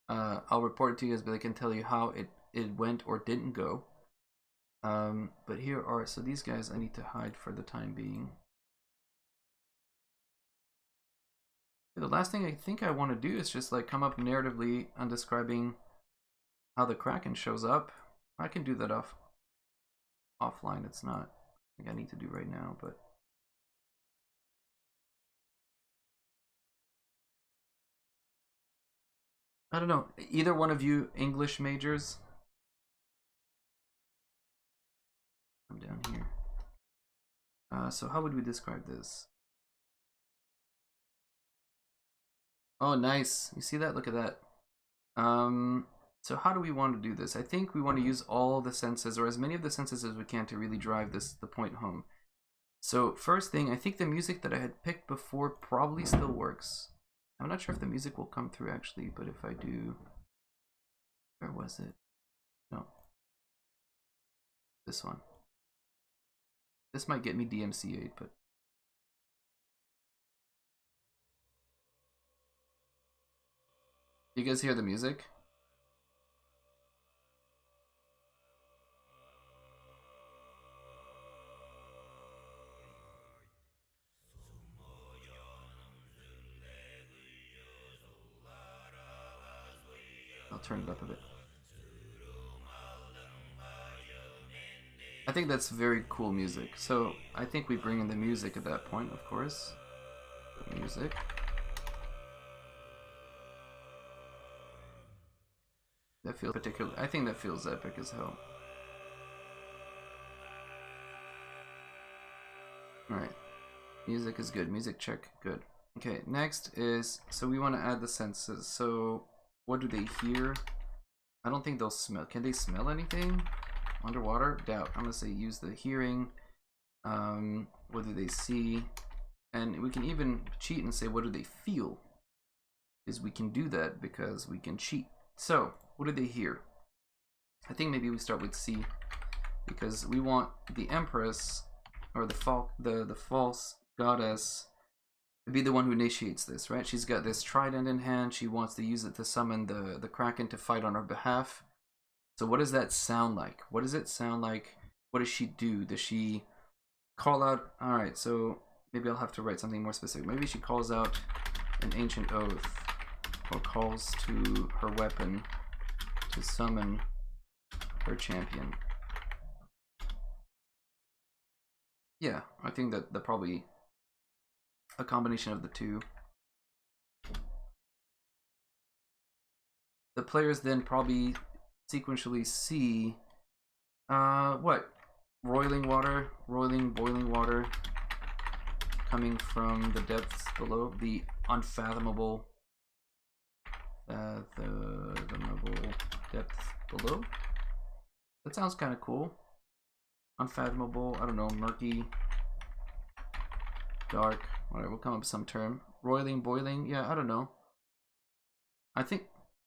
I'll report it to you guys, but I can tell you how it went or didn't go. But here are, so these guys I need to hide for the time being. The last thing I think I want to do is just like come up narratively on describing how the Kraken shows up. I can do that offline. It's not something I need to do right now, but I don't know. Either one of you English majors? I'm down here. So how would we describe this? Oh, nice. You see that? Look at that. So how do we want to do this? I think we want to use all the senses, or as many of the senses as we can, to really drive the point home. So first thing, I think the music that I had picked before probably still works. I'm not sure if the music will come through actually, but if I do, where was it? No, this one. This might get me DMCA'd, but you guys hear the music? I'll turn it up a bit. I think that's very cool music. So I think we bring in the music at that point, of course. Music. That feels particular. I think that feels epic as hell. Alright. Music is good. Music check. Good. Okay, next is, so we want to add the senses. So what do they hear? I don't think they'll smell. Can they smell anything? Underwater? Doubt. I'm gonna say use the hearing. What do they see? And we can even cheat and say what do they feel? Is we can do that because we can cheat. So what do they hear? I think maybe we start with C, because we want the Empress or the false goddess to be the one who initiates this, right? She's got this trident in hand. She wants to use it to summon the Kraken to fight on her behalf. So what does that sound like? What does it sound like? What does she do? Does she call out? All right, so maybe I'll have to write something more specific. Maybe she calls out an ancient oath, or calls to her weapon to summon her champion. Yeah, I think that probably a combination of the two. The players then probably sequentially see what? Roiling water, boiling water coming from the depths below, the unfathomable depths below. That sounds kind of cool. Unfathomable, I don't know, murky, dark, whatever, we'll come up with some term. Roiling, boiling, yeah, I don't know.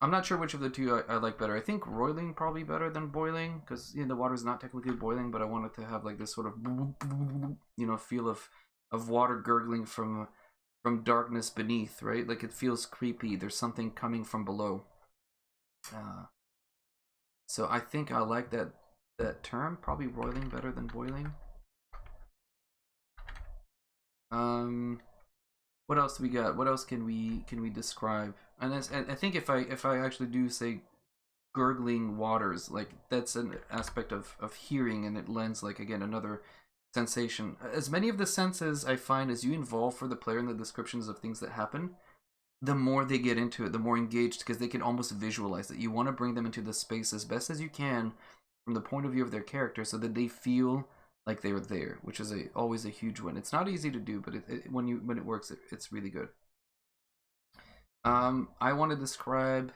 I'm not sure which of the two I like better. I think roiling probably better than boiling, because the water's not technically boiling, but I want it to have like this sort of feel of water gurgling from darkness beneath, right? Like it feels creepy. There's something coming from below. So I think I like that term, probably roiling better than boiling. What else do we got? What else can we describe? And I think if I actually do say gurgling waters, like that's an aspect of hearing, and it lends like again another sensation. As many of the senses I find as you involve for the player in the descriptions of things that happen, the more they get into it, the more engaged, because they can almost visualize it. You want to bring them into the space as best as you can from the point of view of their character, so that they feel like they're there, which is always a huge one. It's not easy to do, but when it works, it's really good. I want to describe.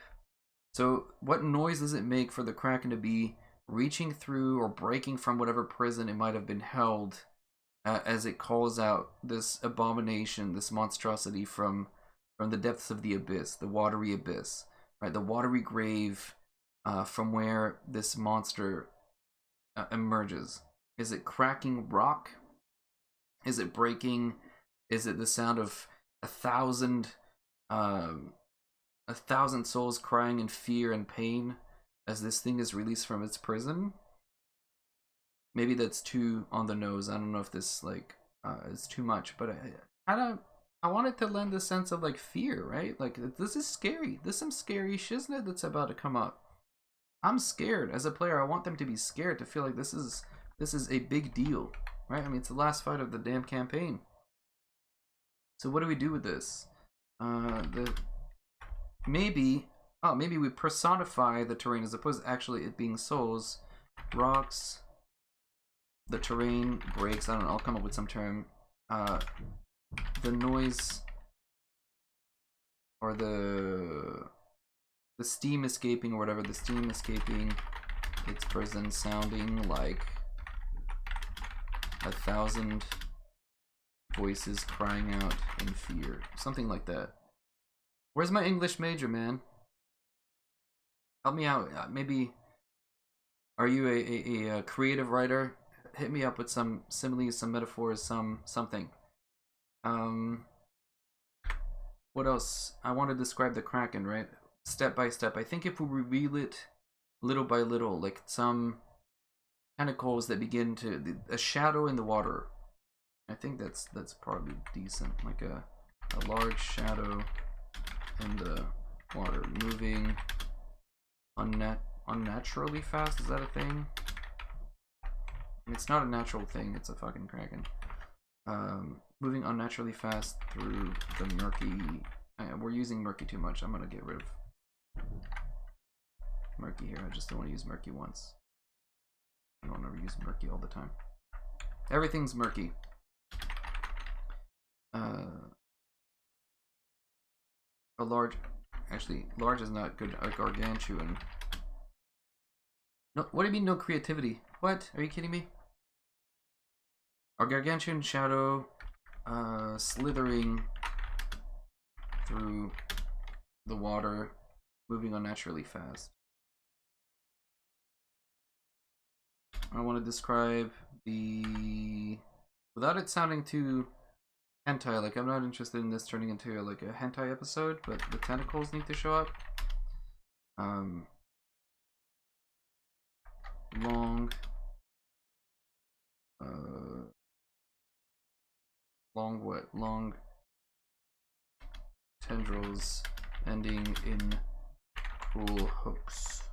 So, what noise does it make for the Kraken to be reaching through or breaking from whatever prison it might have been held, as it calls out this abomination, this monstrosity from the depths of the abyss, the watery abyss, right? The watery grave, from where this monster emerges. Is it cracking rock? Is it breaking? Is it the sound of a thousand, a thousand souls crying in fear and pain as this thing is released from its prison? Maybe that's too on the nose. I don't know if this like is too much, but I want it to lend a sense of like fear, right? Like this is scary. There's some scary shiznit that's about to come up. I'm scared as a player. I want them to be scared, to feel like this is a big deal, right? I mean, it's the last fight of the damn campaign. So what do we do with this? Maybe we personify the terrain as opposed to actually it being souls, rocks. The terrain breaks. I don't know. I'll come up with some term. The noise or the steam escaping or whatever. The steam escaping its prison, sounding like 1,000 voices crying out in fear. Something like that. Where's my English major, man? Help me out. Maybe. Are you a creative writer? Hit me up with some similes, some metaphors, something. What else? I want to describe the Kraken, right? Step by step. I think if we reveal it little by little, like some tentacles that begin to a shadow in the water. I think that's probably decent. Like a large shadow in the water, moving unnaturally fast. Is that a thing? It's not a natural thing. It's a fucking Kraken. Moving unnaturally fast through the murky. We're using murky too much. I'm gonna get rid of murky here. I just don't want to use murky once. I don't ever use murky all the time. Everything's murky. A large, actually, large is not good. A gargantuan. No, what do you mean no creativity? What? Are you kidding me? A gargantuan shadow, slithering through the water, moving unnaturally fast. I want to describe the, without it sounding too hentai, like I'm not interested in this turning into like a hentai episode, but the tentacles need to show up. Long tendrils ending in cruel hooks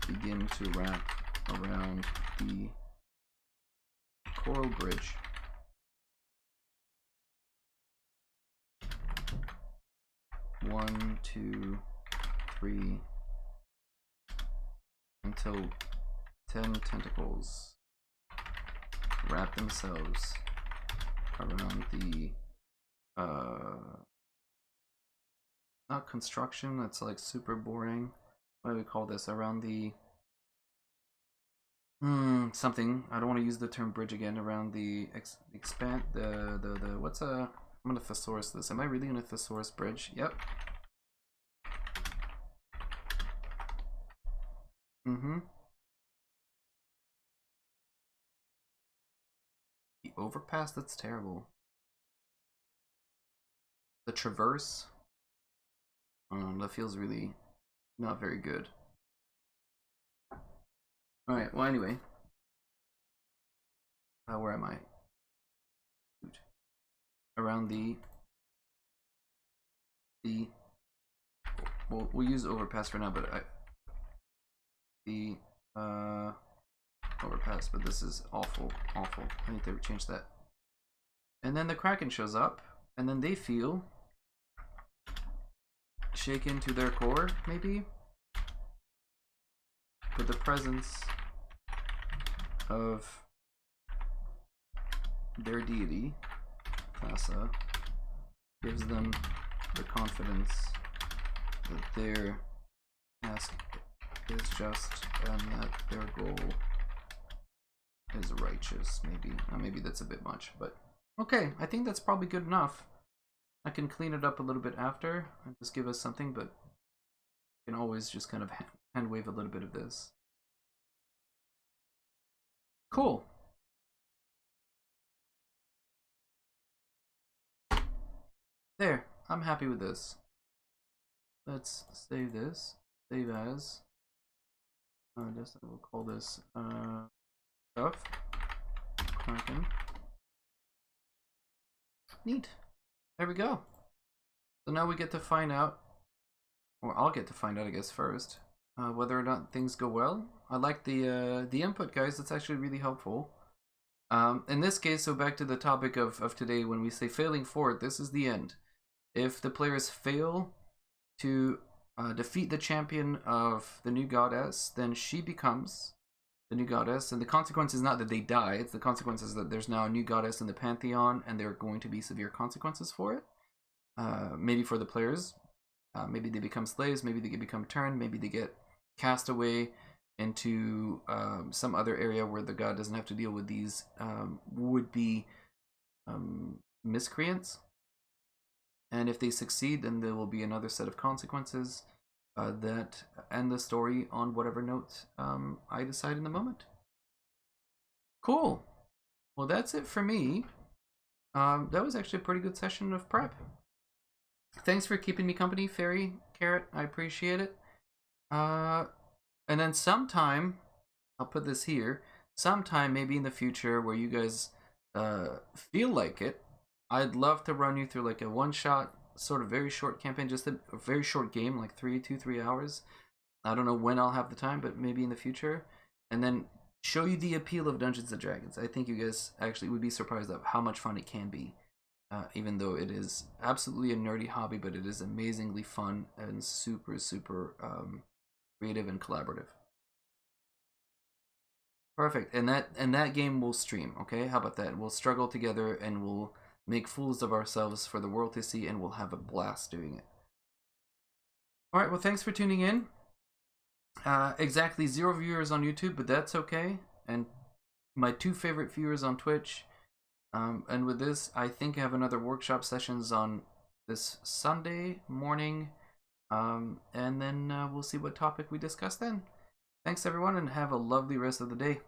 begin to wrap around the coral bridge. One, two, three, until 10 tentacles wrap themselves around the not construction, that's like super boring. What do we call this? Around the something. I don't want to use the term bridge again. Around the expand the what's a, I'm gonna thesaurus this. Am I really gonna thesaurus bridge? Yep. The overpass, that's terrible. The traverse, that feels really not very good. Alright, well anyway. Where am I? Around we'll use overpass for now, but overpass, but this is awful. I need to change that. And then the Kraken shows up, and then they feel shaken to their core, maybe? But the presence of their deity, Thassa, gives them the confidence that their task is just and that their goal is righteous. Maybe that's a bit much, but okay, I think that's probably good enough. I can clean it up a little bit after and just give us something, but you can always just kind of hand wave a little bit of this. Cool. There, I'm happy with this. Let's save this. Save as. We'll call this stuff. Kraken. Neat. There we go. So now we get to find out, or I'll get to find out, I guess, first, whether or not things go well. I like the input, guys. That's actually really helpful. In this case, so back to the topic of today, when we say failing forward, this is the end. If the players fail to defeat the champion of the new goddess, then she becomes the new goddess, and the consequence is not that they die, it's the consequences that there's now a new goddess in the pantheon, and there are going to be severe consequences for it. Maybe for the players, maybe they become slaves, maybe they become turned, maybe they get cast away into some other area where the god doesn't have to deal with these would-be miscreants. And if they succeed, then there will be another set of consequences that end the story on whatever note I decide in the moment. Cool. Well, that's it for me. That was actually a pretty good session of prep. Thanks for keeping me company, Fairy Carrot. I appreciate it. And then sometime, I'll put this here, sometime maybe in the future where you guys feel like it, I'd love to run you through like a one-shot, sort of very short campaign, just a very short game, like 3 hours. I don't know when I'll have the time, but maybe in the future. And then show you the appeal of Dungeons & Dragons. I think you guys actually would be surprised at how much fun it can be. Even though it is absolutely a nerdy hobby, but it is amazingly fun and super, super creative and collaborative. Perfect. And that game will stream, okay? How about that? We'll struggle together and we'll make fools of ourselves for the world to see, and we'll have a blast doing it. Alright, well, thanks for tuning in. Exactly 0 viewers on YouTube, but that's okay. And my 2 favorite viewers on Twitch. And with this, I think I have another workshop sessions on this Sunday morning. And then we'll see what topic we discuss then. Thanks, everyone, and have a lovely rest of the day.